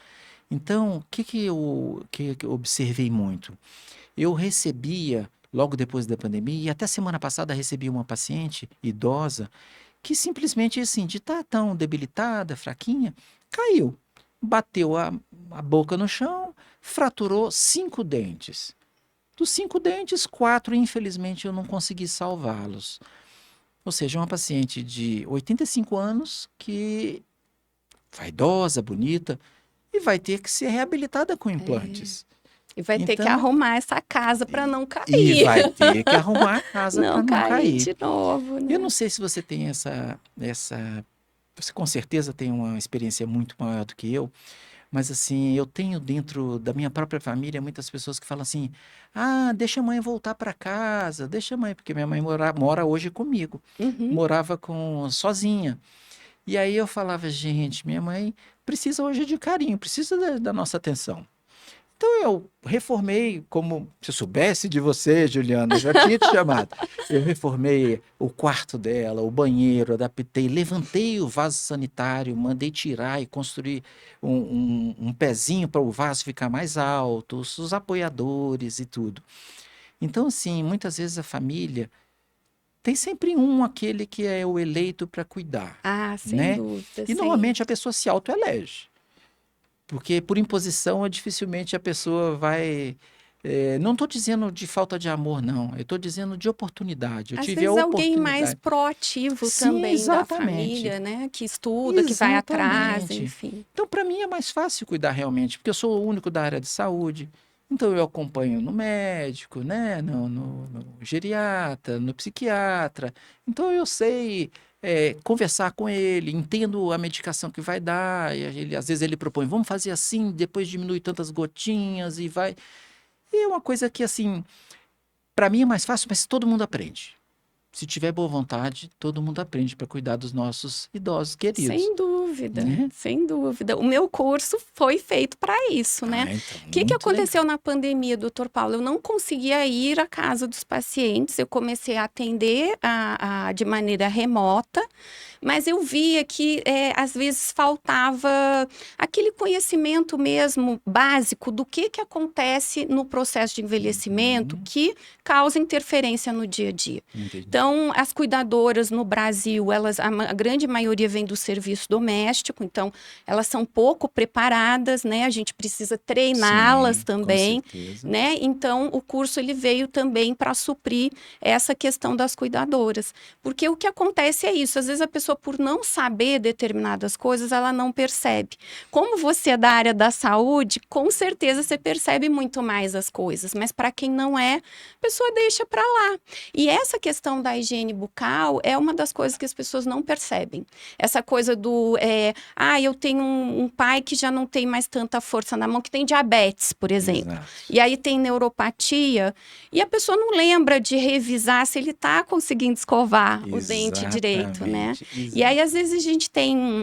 Então, o que eu observei muito? Eu recebia, logo depois da pandemia, e até semana passada recebi uma paciente idosa que simplesmente, assim, de estar tão debilitada, fraquinha, caiu, bateu a boca no chão, fraturou 5 dentes. Dos 5 dentes, 4, infelizmente, eu não consegui salvá-los. Ou seja, uma paciente de 85 anos que vaidosa, bonita, e vai ter que ser reabilitada com implantes. E vai ter que Então, arrumar essa casa para não e cair. vai ter que arrumar a casa para Não não cair cair. de novo, né? Eu não sei se você tem você com certeza tem uma experiência muito maior do que eu, mas assim, eu tenho dentro da minha própria família muitas pessoas que falam assim: ah, deixa a mãe voltar para casa, deixa a mãe, porque minha mãe mora hoje comigo, Uhum. morava sozinha. E aí eu falava, gente, minha mãe precisa hoje de carinho, precisa da nossa atenção. Então eu reformei, como se eu soubesse de você, Juliana, eu já tinha te chamado. Eu reformei o quarto dela, o banheiro, adaptei, levantei o vaso sanitário, mandei tirar e construir um pezinho para o vaso ficar mais alto, os apoiadores e tudo. Então, assim, muitas vezes a família tem sempre aquele que é o eleito para cuidar, Ah, sem né? dúvida, E normalmente a pessoa se autoelege. Porque por imposição, dificilmente a pessoa vai. Não estou dizendo de falta de amor, não. Eu estou dizendo de oportunidade. Eu Às tive a vezes alguém mais oportunidade. proativo Sim, também da exatamente. família, né? Que estuda, que vai atrás, Exatamente. enfim. Então, para mim é mais fácil cuidar realmente, porque eu sou o único da área de saúde. Então, eu acompanho no médico, né? No geriatra, no psiquiatra. Então, eu sei conversar com ele, entendo a medicação que vai dar. E às vezes ele propõe, vamos fazer assim, depois diminui tantas gotinhas e vai. E é uma coisa que, assim, para mim é mais fácil, mas todo mundo aprende. Se tiver boa vontade, todo mundo aprende para cuidar dos nossos idosos queridos. Sem dúvida, Né? sem dúvida. O meu curso foi feito para isso, né? Então, O que muito aconteceu legal. na pandemia, doutor Paulo? Eu não conseguia ir à casa dos pacientes, eu comecei a atender de maneira remota, mas eu via que às vezes faltava aquele conhecimento mesmo básico do que acontece no processo de envelhecimento que causa interferência no dia a dia. Entendi. Então, as cuidadoras no Brasil, a grande maioria vem do serviço doméstico, então elas são pouco preparadas, né? A gente precisa treiná-las Sim, também, com certeza. né? Então, o curso ele veio também para suprir essa questão das cuidadoras. Porque o que acontece é isso, às vezes a pessoa, por não saber determinadas coisas, ela não percebe. Como você é da área da saúde, com certeza você percebe muito mais as coisas, mas para quem não é, a pessoa deixa para lá. E essa questão da higiene bucal é uma das coisas que as pessoas não percebem. Essa coisa do eu tenho um pai que já não tem mais tanta força na mão, que tem diabetes, por exemplo. Exato. E aí tem neuropatia, e a pessoa não lembra de revisar se ele está conseguindo escovar o dente direito, né? E aí, às vezes,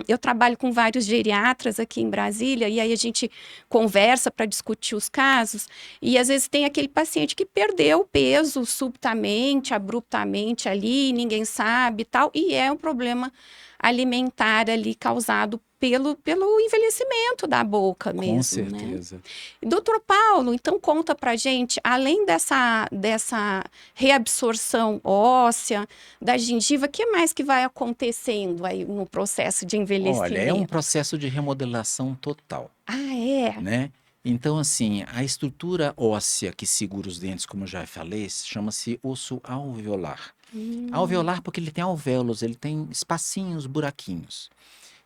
eu trabalho com vários geriatras aqui em Brasília, e aí a gente conversa para discutir os casos, e às vezes tem aquele paciente que perdeu o peso subitamente, abruptamente ali, ninguém sabe e tal, e é um problema alimentar ali causado pelo envelhecimento da boca mesmo, Com né? certeza. Doutor Paulo, então conta pra gente, além dessa reabsorção óssea da gengiva, o que mais que vai acontecendo aí no processo de Olha, é um envelhecimento? processo de remodelação total, Ah, é? né? Então, assim, a estrutura óssea que segura os dentes, como eu já falei, chama-se osso alveolar. Alveolar porque ele tem alvéolos, ele tem espacinhos, buraquinhos.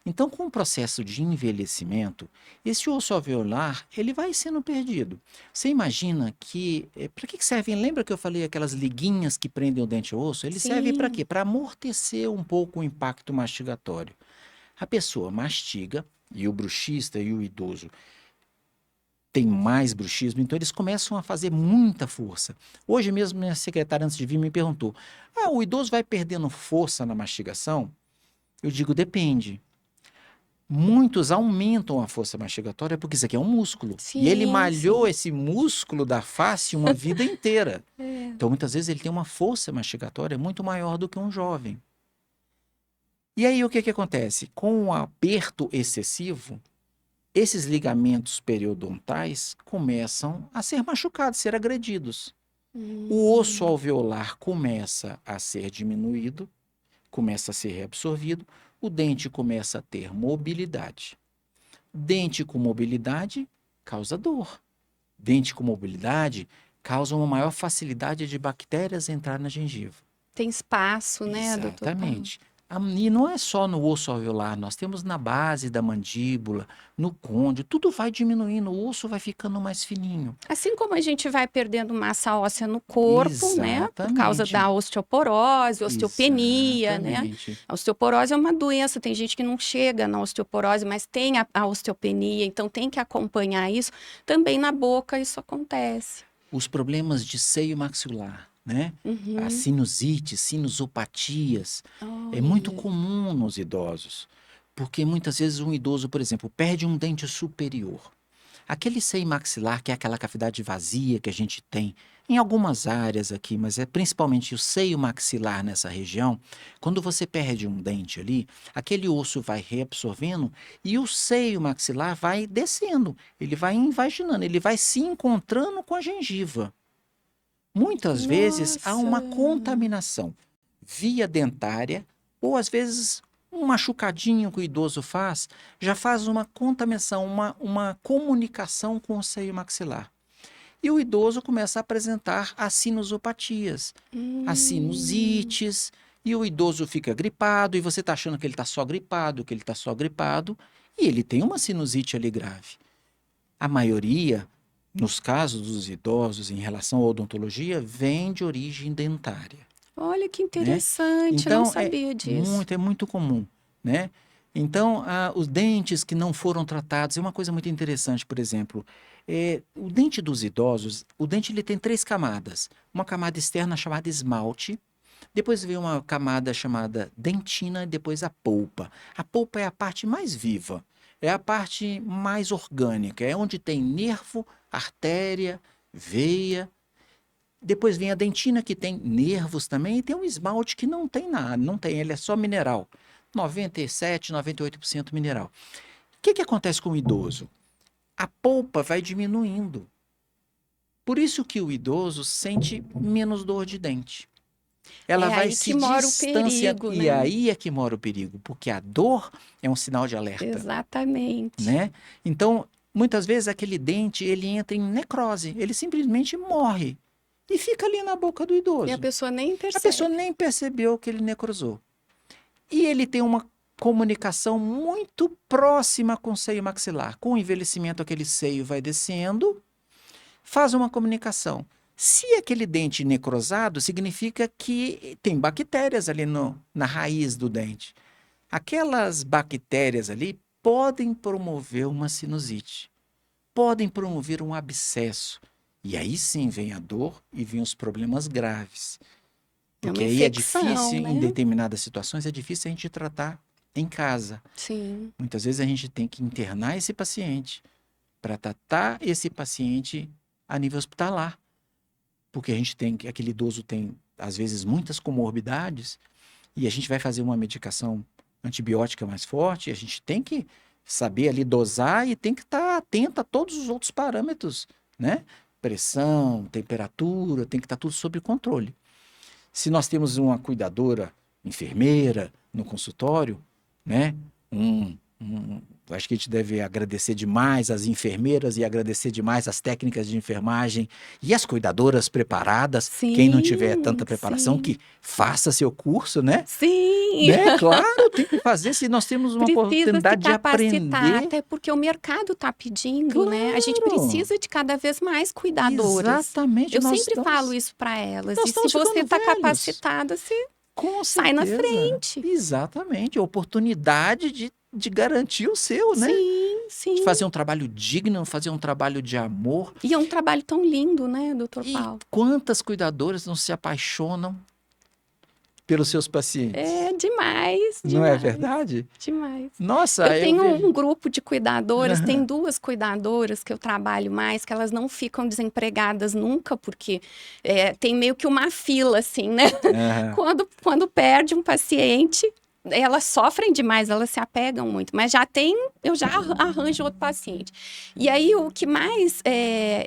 Então, com o processo de envelhecimento, esse osso alveolar, ele vai sendo perdido. Você imagina que, para que servem? Lembra que eu falei aquelas liguinhas que prendem o dente ao osso? Ele serve para Sim. quê? Para amortecer um pouco o impacto mastigatório. A pessoa mastiga, e o bruxista e o idoso têm mais bruxismo, então eles começam a fazer muita força. Hoje mesmo, minha secretária, antes de vir, me perguntou: o idoso vai perdendo força na mastigação? Eu digo: depende. Muitos aumentam a força mastigatória porque isso aqui é um músculo. E ele Sim, malhou sim. esse músculo da face uma vida inteira. É. Então, muitas vezes, ele tem uma força mastigatória muito maior do que um jovem. E aí, o que que acontece? Com o aperto excessivo, esses ligamentos periodontais começam a ser machucados, ser agredidos. O osso alveolar começa a ser diminuído, começa a ser reabsorvido, o dente começa a ter mobilidade. Dente com mobilidade causa dor. Dente com mobilidade causa uma maior facilidade de bactérias entrar na gengiva. Tem espaço, né, doutor Paulo? Exatamente. E não é só no osso alveolar, nós temos na base da mandíbula, no côndilo, tudo vai diminuindo, o osso vai ficando mais fininho. Assim como a gente vai perdendo massa óssea no corpo, né? Por causa Exatamente. da osteoporose, osteopenia, né? Exatamente. A osteoporose é uma doença, tem gente que não chega na osteoporose, mas tem a osteopenia, então tem que acompanhar isso. Também na boca isso acontece. Os problemas de seio maxilar, né? Uhum. As sinusites, sinusopatias, é muito Olha. comum nos idosos, porque muitas vezes um idoso, por exemplo, perde um dente superior. Aquele seio maxilar, que é aquela cavidade vazia que a gente tem em algumas áreas aqui, mas é principalmente o seio maxilar nessa região, quando você perde um dente ali, aquele osso vai reabsorvendo e o seio maxilar vai descendo, ele vai invaginando, ele vai se encontrando com a gengiva. Muitas vezes há uma Nossa. contaminação via dentária, ou às vezes um machucadinho que o idoso faz, já faz uma contaminação, uma comunicação com o seio maxilar. E o idoso começa a apresentar as sinusopatias, as sinusites, e o idoso fica gripado, e você está achando que ele está só gripado, que ele está só gripado, e ele tem uma sinusite ali grave. A maioria, nos casos dos idosos em relação à odontologia, vem de origem dentária, Olha que né? interessante, eu não Então, sabia disso. é muito comum, né? Então, os dentes que não foram tratados, é uma coisa muito interessante, por exemplo, o dente dos idosos, o dente ele tem 3 camadas. Uma camada externa chamada esmalte, depois vem uma camada chamada dentina e depois a polpa. A polpa é a parte mais viva, é a parte mais orgânica, é onde tem nervo, artéria, veia. Depois vem a dentina, que tem nervos também, e tem um esmalte que não tem nada, não tem, ele é só mineral. 97, 98% mineral. O que acontece com o idoso? A polpa vai diminuindo. Por isso que o idoso sente menos dor de dente. Ela É vai aí se que mora o distanciando. perigo, E né? aí é que mora o perigo, porque a dor é um sinal de alerta, Exatamente. né? Então, muitas vezes aquele dente, ele entra em necrose, ele simplesmente morre e fica ali na boca do E a idoso. pessoa nem A pessoa percebe. nem percebeu que ele necrosou. E ele tem uma comunicação muito próxima com o seio maxilar. Com o envelhecimento, aquele seio vai descendo, faz uma comunicação. Se aquele dente necrosado, significa que tem bactérias ali na raiz do dente. aquelas bactérias ali podem promover uma sinusite, podem promover um abscesso. E aí sim vem a dor e vem os problemas graves. É uma Porque aí é infecção, difícil, em né? determinadas situações, é difícil a gente tratar em casa. Sim. Muitas vezes a gente tem que internar esse paciente para tratar esse paciente a nível hospitalar. Porque a gente tem, aquele idoso tem, às vezes, muitas comorbidades e a gente vai fazer uma medicação antibiótica mais forte, a gente tem que saber ali dosar e tem que estar atento a todos os outros parâmetros, né? Pressão, temperatura, tem que estar tudo sob controle. Se nós temos uma cuidadora, enfermeira no consultório, né? Acho que a gente deve agradecer demais as enfermeiras e agradecer demais as técnicas de enfermagem e as cuidadoras preparadas. Quem não tiver Sim, tanta preparação, sim. que faça seu curso, né? Sim. Né? Claro, tem que fazer. Se nós temos uma Precisa se oportunidade de capacitar, aprender, até porque o mercado está pedindo, né? A gente claro, precisa de cada vez mais cuidadoras. exatamente, Eu sempre falo isso para elas. nós E se estamos você ficando está velhos. capacitada, você Com sai na certeza. frente. Exatamente. Oportunidade de garantir o seu, né? Sim, De sim. fazer um trabalho digno, fazer um trabalho de amor. E é um trabalho tão lindo, né, doutor E Paulo? quantas cuidadoras não se apaixonam pelos seus pacientes? É demais, Não é demais, verdade? demais. Eu Nossa, eu tenho vejo. um grupo de cuidadoras, tem Aham, 2 cuidadoras que eu trabalho mais, que elas não ficam desempregadas nunca, porque tem meio que uma fila, assim, né? aham. Quando perde um paciente, elas sofrem demais, elas se apegam muito, mas eu já arranjo outro paciente. E aí, o que mais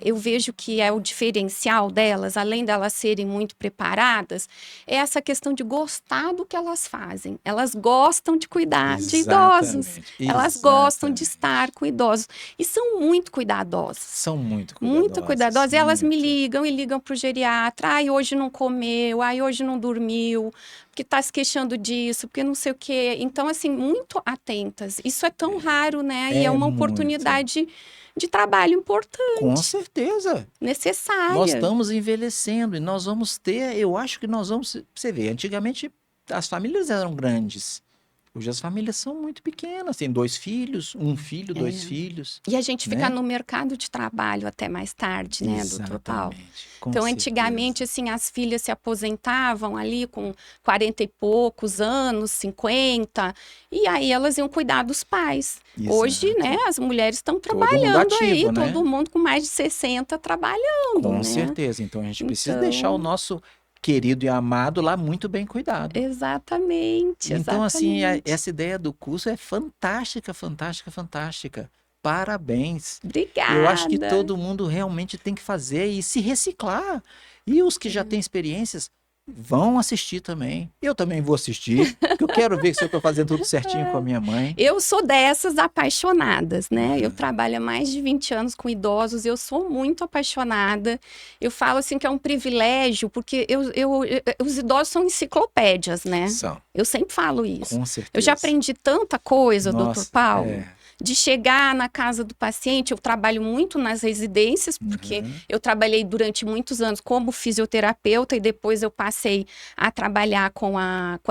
eu vejo que é o diferencial delas, além delas serem muito preparadas, é essa questão de gostar do que elas fazem. Elas gostam de cuidar de idosos, Exatamente, elas gostam de exatamente. estar com idosos e são muito cuidadosas. São muito Muito cuidadosas, cuidadosas. E elas me muito. ligam e ligam para o geriatra. Ai, hoje não comeu, ai, hoje não dormiu, porque está se queixando disso, porque não sei o quê. Então, assim, muito atentas. Isso é tão raro, né? E é É uma muito. oportunidade de trabalho Com importante, certeza. Nós necessária. estamos envelhecendo e nós vamos ter, eu acho que nós vamos, você vê, antigamente as famílias eram grandes. Hoje as famílias são muito pequenas, tem 2 filhos, um filho, 2 filhos, E a gente fica né? no mercado de trabalho até mais tarde, né, doutor Paulo? Exatamente, com Então, certeza. antigamente, assim, as filhas se aposentavam ali com 40 e poucos anos, 50, e aí elas iam cuidar dos pais. Hoje, né, Exato. as mulheres estão Todo mundo trabalhando aí, ativo, né? todo mundo com mais de 60 trabalhando, Com né? certeza. Então a gente precisa deixar o Então, nosso querido e amado lá muito bem cuidado. exatamente, Então, assim, exatamente. essa ideia do curso é fantástica, fantástica, fantástica. Parabéns. Eu acho que Obrigada. todo mundo realmente tem que fazer e se reciclar. E os que já têm experiências vão assistir também. Eu também vou assistir, porque eu quero ver se eu estou fazendo tudo certinho com a minha mãe. Eu sou dessas apaixonadas, né? Eu Aham. trabalho há mais de 20 anos com idosos, eu sou muito apaixonada. Eu falo assim que é um privilégio, porque os idosos são enciclopédias, né? São, Eu sempre falo isso. com Eu já certeza. aprendi tanta coisa, doutor Nossa, Paulo. é. De chegar na casa do paciente, eu trabalho muito nas residências, porque Uhum. eu trabalhei durante muitos anos como fisioterapeuta e depois eu passei a trabalhar com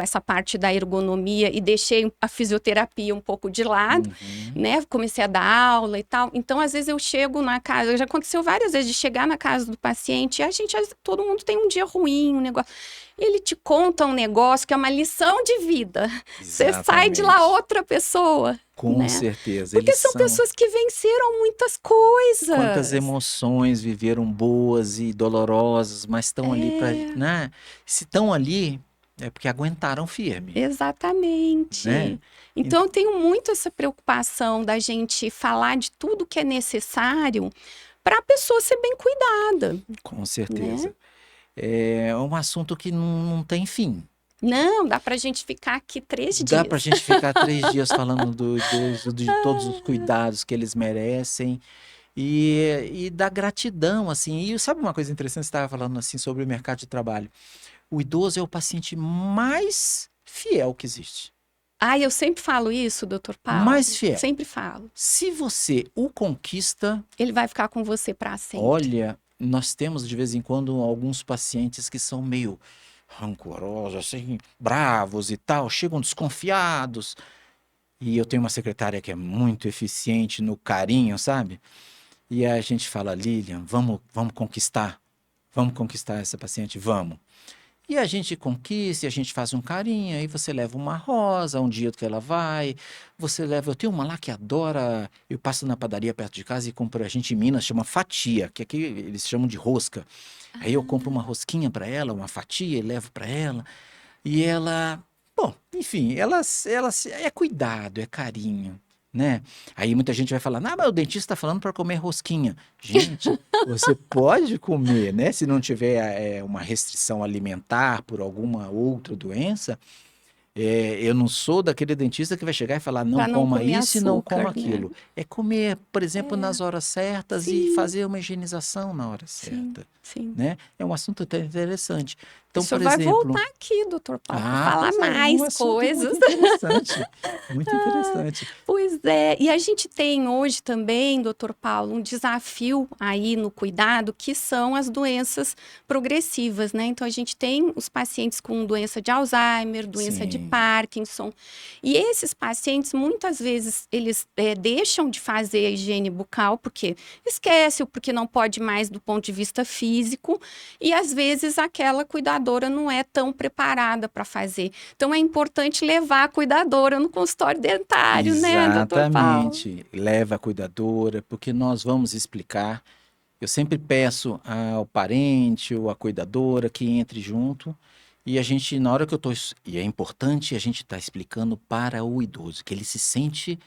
essa parte da ergonomia e deixei a fisioterapia um pouco de lado, Uhum. né? Comecei a dar aula e tal. Então, às vezes eu chego na casa, já aconteceu várias vezes de chegar na casa do paciente e todo mundo tem um dia ruim, um negócio. Ele te conta um negócio que é uma lição de vida. Você sai de lá Exatamente. outra pessoa, Com né? certeza. Porque Eles são são. pessoas que venceram muitas Quantas coisas. emoções viveram boas e dolorosas, mas estão ali para, É, né? Se estão ali, é porque aguentaram firme, né? exatamente. E- Então, eu tenho muito essa preocupação da gente falar de tudo que é necessário para a pessoa ser bem cuidada, com né? certeza. É um assunto que não tem fim. Não, dá para a gente ficar aqui 3 Dá para a dias. gente ficar 3 dias falando do idoso, de todos os cuidados que eles merecem e da gratidão, assim. E sabe uma coisa interessante? Você estava falando assim sobre o mercado de trabalho. O idoso é o paciente mais fiel que existe. Ah, eu sempre falo isso, doutor Paulo. Mais fiel. Sempre falo. Se você o conquista, Ele vai ficar com você para sempre. olha, nós temos de vez em quando alguns pacientes que são meio rancorosos, assim, bravos e tal, chegam desconfiados. E eu tenho uma secretária que é muito eficiente no carinho, sabe? E a gente fala, Lilian, vamos conquistar essa paciente, vamos. E a gente conquista, e a gente faz um carinho, aí você leva uma rosa, um dia que ela vai, você leva, eu tenho uma lá que adora, eu passo na padaria perto de casa e compro, a gente em Minas chama fatia, que aqui eles chamam de rosca. Aí eu compro uma rosquinha para ela, uma fatia, e levo para ela, e ela, bom, enfim, é cuidado, é carinho, né? Aí muita gente vai falar, mas o dentista está falando para comer rosquinha. Gente, você pode comer, né? Se não tiver uma restrição alimentar por alguma outra doença, eu não sou daquele dentista que vai chegar e falar, não Para não coma comer isso e não coma açúcar, né? aquilo. É comer, por exemplo, É, nas horas certas e sim, fazer uma higienização na hora sim, certa, sim. né? É um assunto até interessante. Então, O senhor por vai exemplo, voltar aqui, doutor Paulo, para falar pois é um mais assunto muito coisas. interessante, muito interessante. Pois é, e a gente tem hoje também, doutor Paulo, um desafio aí no cuidado, que são as doenças progressivas, né? Então, a gente tem os pacientes com doença de Alzheimer, doença de Sim, Parkinson, e esses pacientes, muitas vezes, eles deixam de fazer a higiene bucal, porque esquece, ou porque não pode mais do ponto de vista físico, e às vezes aquela cuidadora não é tão preparada para fazer. Então, é importante levar a cuidadora no consultório dentário, né, doutor Paulo? exatamente. Leva a cuidadora, porque nós vamos explicar. Eu sempre peço ao parente ou à cuidadora que entre junto. E a gente, na hora que eu estou. E é importante a gente estar explicando para o idoso, que ele se sente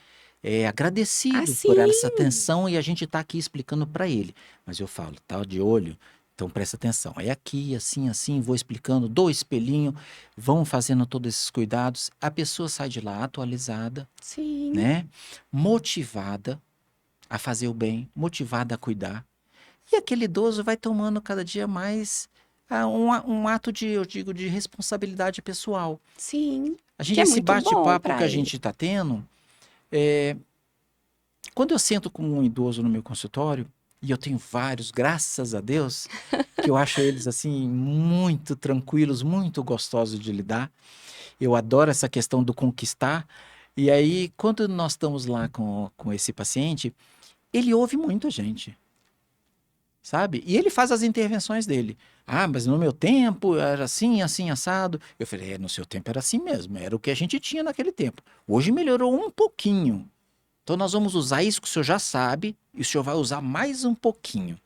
agradecido por Assim, essa atenção e a gente está aqui explicando para ele. Mas eu falo, tá de olho, então presta atenção. É aqui, assim, assim, vou explicando, dou espelhinho, vão fazendo todos esses cuidados. A pessoa sai de lá atualizada, sim, né? Motivada a fazer o bem, motivada a cuidar. E aquele idoso vai tomando cada dia mais um ato de, eu digo, de responsabilidade pessoal. sim, A que gente, é esse muito bom bate-papo que para a ele. gente está tendo, é, quando eu sento com um idoso no meu consultório, e eu tenho vários, graças a Deus, que eu acho eles assim muito tranquilos, muito gostosos de lidar. Eu adoro essa questão do conquistar. E aí, quando nós estamos lá com esse paciente, ele ouve muito a gente, sabe? E ele faz as intervenções dele. Ah, mas no meu tempo era assim, assim, assado. Eu falei, no seu tempo era assim mesmo, era o que a gente tinha naquele tempo. Hoje melhorou um pouquinho. Então nós vamos usar isso que o senhor já sabe e o senhor vai usar mais um pouquinho.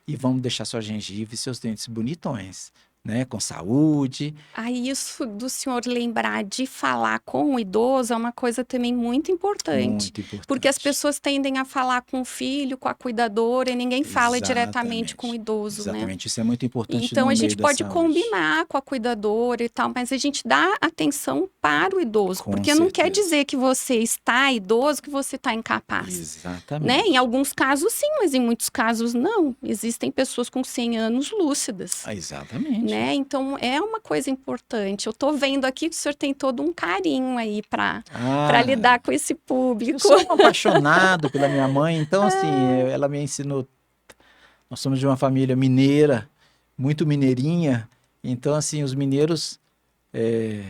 E vamos deixar sua gengiva e seus dentes bonitões, né? Com saúde. Aí isso do senhor lembrar de falar com o idoso é uma coisa também muito importante, Muito porque as importante. pessoas tendem a falar com o filho, com a cuidadora, e ninguém fala diretamente com o Exatamente. idoso, né? Exatamente. Isso é muito importante Então no a meio gente da pode saúde. combinar com a cuidadora e tal, mas a gente dá atenção para o idoso, Com porque não quer certeza. dizer que você está idoso, que você está incapaz, né? Em Exatamente. alguns casos sim, mas em muitos casos não. Existem pessoas com 100 anos lúcidas, Exatamente. né? Então é uma coisa importante. Eu tô vendo aqui que o senhor tem todo um carinho aí para Ah, lidar com esse eu público. sou um apaixonado pela minha mãe, então assim, ela me ensinou. Nós somos de uma família mineira, muito mineirinha, então assim, os mineiros, é,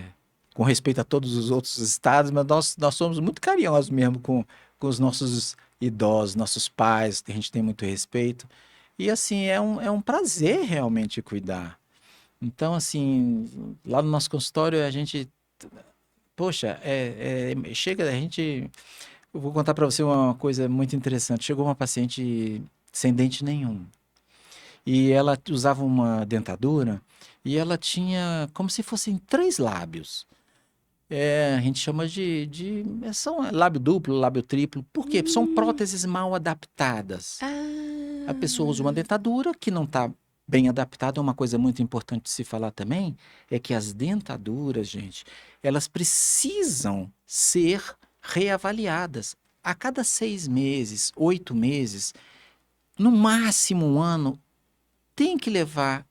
com respeito a todos os outros estados, mas nós somos muito carinhosos mesmo com os nossos idosos, nossos pais, a gente tem muito respeito. E assim, é um prazer realmente cuidar. Então, assim, lá no nosso consultório a gente, poxa, chega, a gente. Eu vou contar para você uma coisa muito interessante. Chegou uma paciente sem dente nenhum. E ela usava uma dentadura e ela tinha como se fossem três lábios. A gente chama são lábio duplo, lábio triplo. Por quê? São Hum, próteses mal adaptadas. A pessoa usa uma ah, dentadura que não está bem adaptada. Uma coisa muito importante de se falar também é que as dentaduras, gente, elas precisam ser reavaliadas a cada 6 meses, 8 meses, no máximo um ano. Tem que levar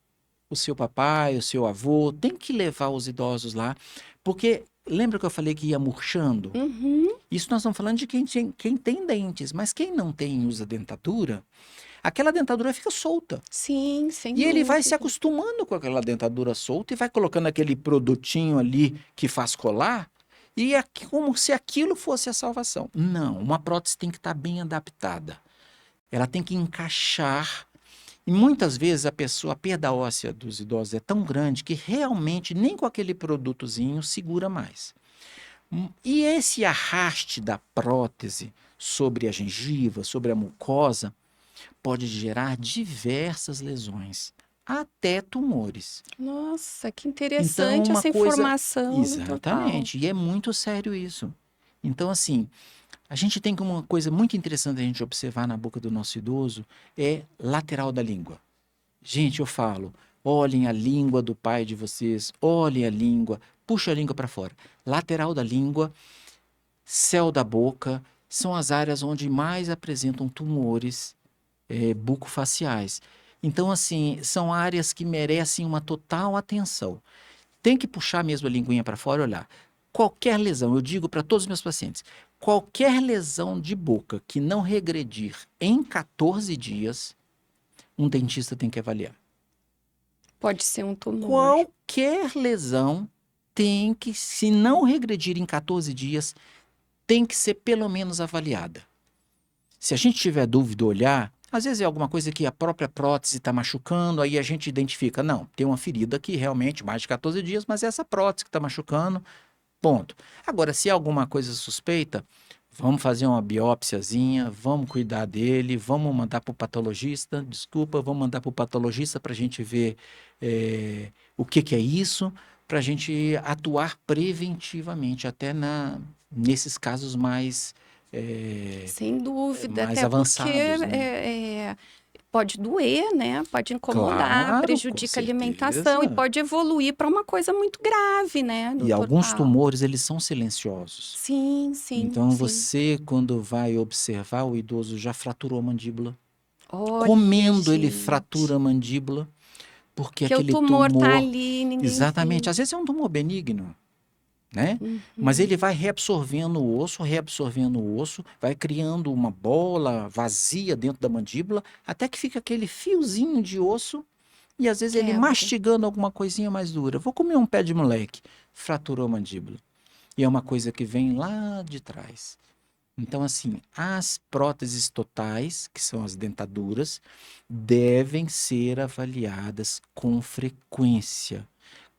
o seu papai, o seu avô, tem que levar os idosos lá, porque lembra que eu falei que ia murchando? uhum, Isso nós estamos falando de quem tem dentes, mas quem não tem e usa dentadura, aquela dentadura fica solta. Sim, sem E ele vai se dúvida. acostumando com aquela dentadura solta e vai colocando aquele produtinho ali que faz colar, e é como se aquilo fosse a salvação. Não, uma prótese tem que estar bem adaptada. Ela tem que encaixar. E muitas vezes a perda óssea dos idosos é tão grande que realmente nem com aquele produtozinho segura mais. E esse arraste da prótese sobre a gengiva, sobre a mucosa, pode gerar diversas lesões, até tumores. Nossa, que Então, interessante uma essa coisa. informação, doutor Paulo. Exatamente, e é muito sério isso. Então, assim, a gente tem que uma coisa muito interessante a gente observar na boca do nosso idoso é lateral da língua. Gente, eu falo, olhem a língua do pai de vocês, olhem a língua, puxa a língua para fora. Lateral da língua, céu da boca, são as áreas onde mais apresentam tumores bucofaciais. Então, assim, são áreas que merecem uma total atenção. Tem que puxar mesmo a linguinha para fora e olhar. Qualquer lesão, eu digo para todos os meus pacientes, qualquer lesão de boca que não regredir em 14 dias, um dentista tem que avaliar. Pode ser um tumor. Qualquer lesão tem que, se não regredir em 14 dias, tem que ser pelo menos avaliada. Se a gente tiver dúvida, olhar, às vezes é alguma coisa que a própria prótese está machucando, aí a gente identifica, não, tem uma ferida aqui realmente mais de 14 dias, mas é essa prótese que está machucando, ponto. Agora, se é alguma coisa suspeita, vamos fazer uma biópsiazinha, vamos cuidar dele, vamos mandar para o patologista, vamos mandar para o patologista para a gente ver o que é isso, para a gente atuar preventivamente, até nesses casos mais Sem dúvida, mais até porque avançados, né? pode doer, né? Pode incomodar, Claro, com prejudica a alimentação e certeza. pode evoluir para uma coisa muito grave, né, E doutor alguns Paulo? tumores, eles são silenciosos. Sim, sim, Então, sim. você, quando vai observar, o idoso já fraturou a mandíbula. Olha, Comendo, ele gente, fratura a mandíbula, porque que o aquele tumor tá tumor... ali, ninguém Exatamente. viu. Às vezes é um tumor benigno, né? Mas Uhum. ele vai reabsorvendo o osso, vai criando uma bola vazia dentro da mandíbula, até que fica aquele fiozinho de osso, e às vezes ele Quebra. mastigando alguma coisinha mais dura. Vou comer um pé de moleque, fraturou a mandíbula. E é uma coisa que vem lá de trás. Então, assim, as próteses totais, que são as dentaduras, devem ser avaliadas com frequência.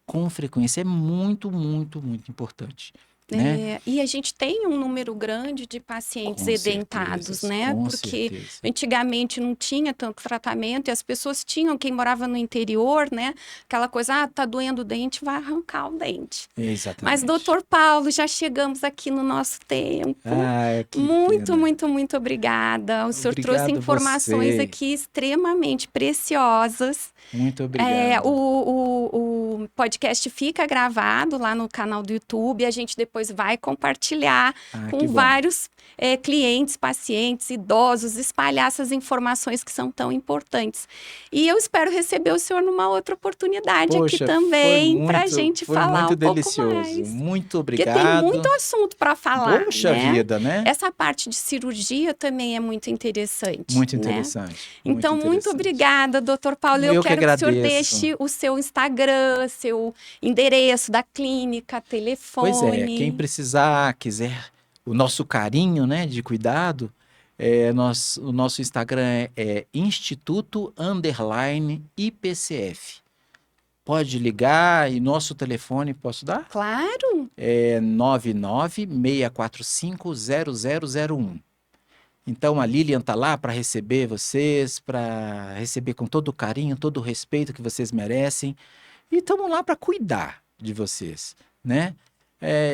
Com frequência é muito, muito, muito importante, né? E a gente tem um número grande de pacientes Com edentados, certeza, né? com Porque certeza. antigamente não tinha tanto tratamento e as pessoas tinham, quem morava no interior, né? Aquela coisa, tá doendo o dente, vai arrancar o dente. Exatamente. Mas, doutor Paulo, já chegamos aqui no nosso tempo. Ah, que Muito, pena. muito, muito obrigada. O senhor trouxe Obrigado informações você. aqui extremamente preciosas. Muito obrigado. O podcast fica gravado lá no canal do YouTube. A gente depois vai compartilhar Ah, que com bom. vários clientes, pacientes, idosos, espalhar essas informações que são tão importantes. E eu espero receber o senhor numa outra oportunidade aqui Poxa, também para a gente foi falar muito um pouco delicioso. mais. Muito Porque tem obrigado. muito assunto para falar, Poxa né? vida, né? Essa parte de cirurgia também é muito interessante. Muito né? interessante. Então, muito interessante. obrigada, doutor Paulo. Eu Eu que quero que o senhor agradeço. deixe o seu Instagram, seu endereço da clínica, telefone. Pois é, quem precisar, quiser o nosso carinho, né, de cuidado, o nosso Instagram é Instituto_IPCF. Pode ligar e nosso telefone, posso dar? Claro. É 996450001. Então a Lilian está lá para receber vocês, para receber com todo o carinho, todo o respeito que vocês merecem. E estamos lá para cuidar de vocês, né?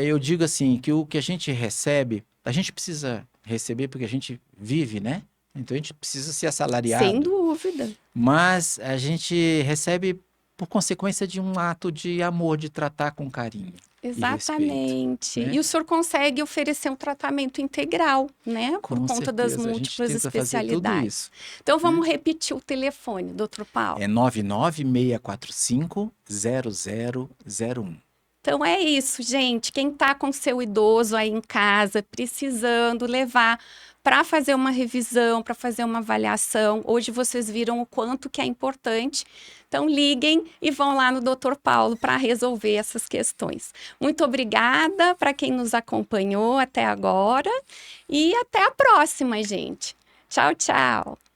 Eu digo assim, que o que a gente recebe, a gente precisa receber porque a gente vive, né? Então a gente precisa ser assalariado. Sem dúvida. Mas a gente recebe por consequência de um ato de amor, de tratar com carinho. Exatamente. E respeito, né? E o senhor consegue oferecer um tratamento integral, né? Por Com conta das certeza, múltiplas a gente tenta fazer tudo especialidades. isso. Então, vamos repetir o telefone, doutor Paulo. É 996450001. Então é isso, gente. Quem está com seu idoso aí em casa, precisando levar para fazer uma revisão, para fazer uma avaliação. Hoje vocês viram o quanto que é importante. Então, liguem e vão lá no Dr. Paulo para resolver essas questões. Muito obrigada para quem nos acompanhou até agora e até a próxima, gente. Tchau, tchau.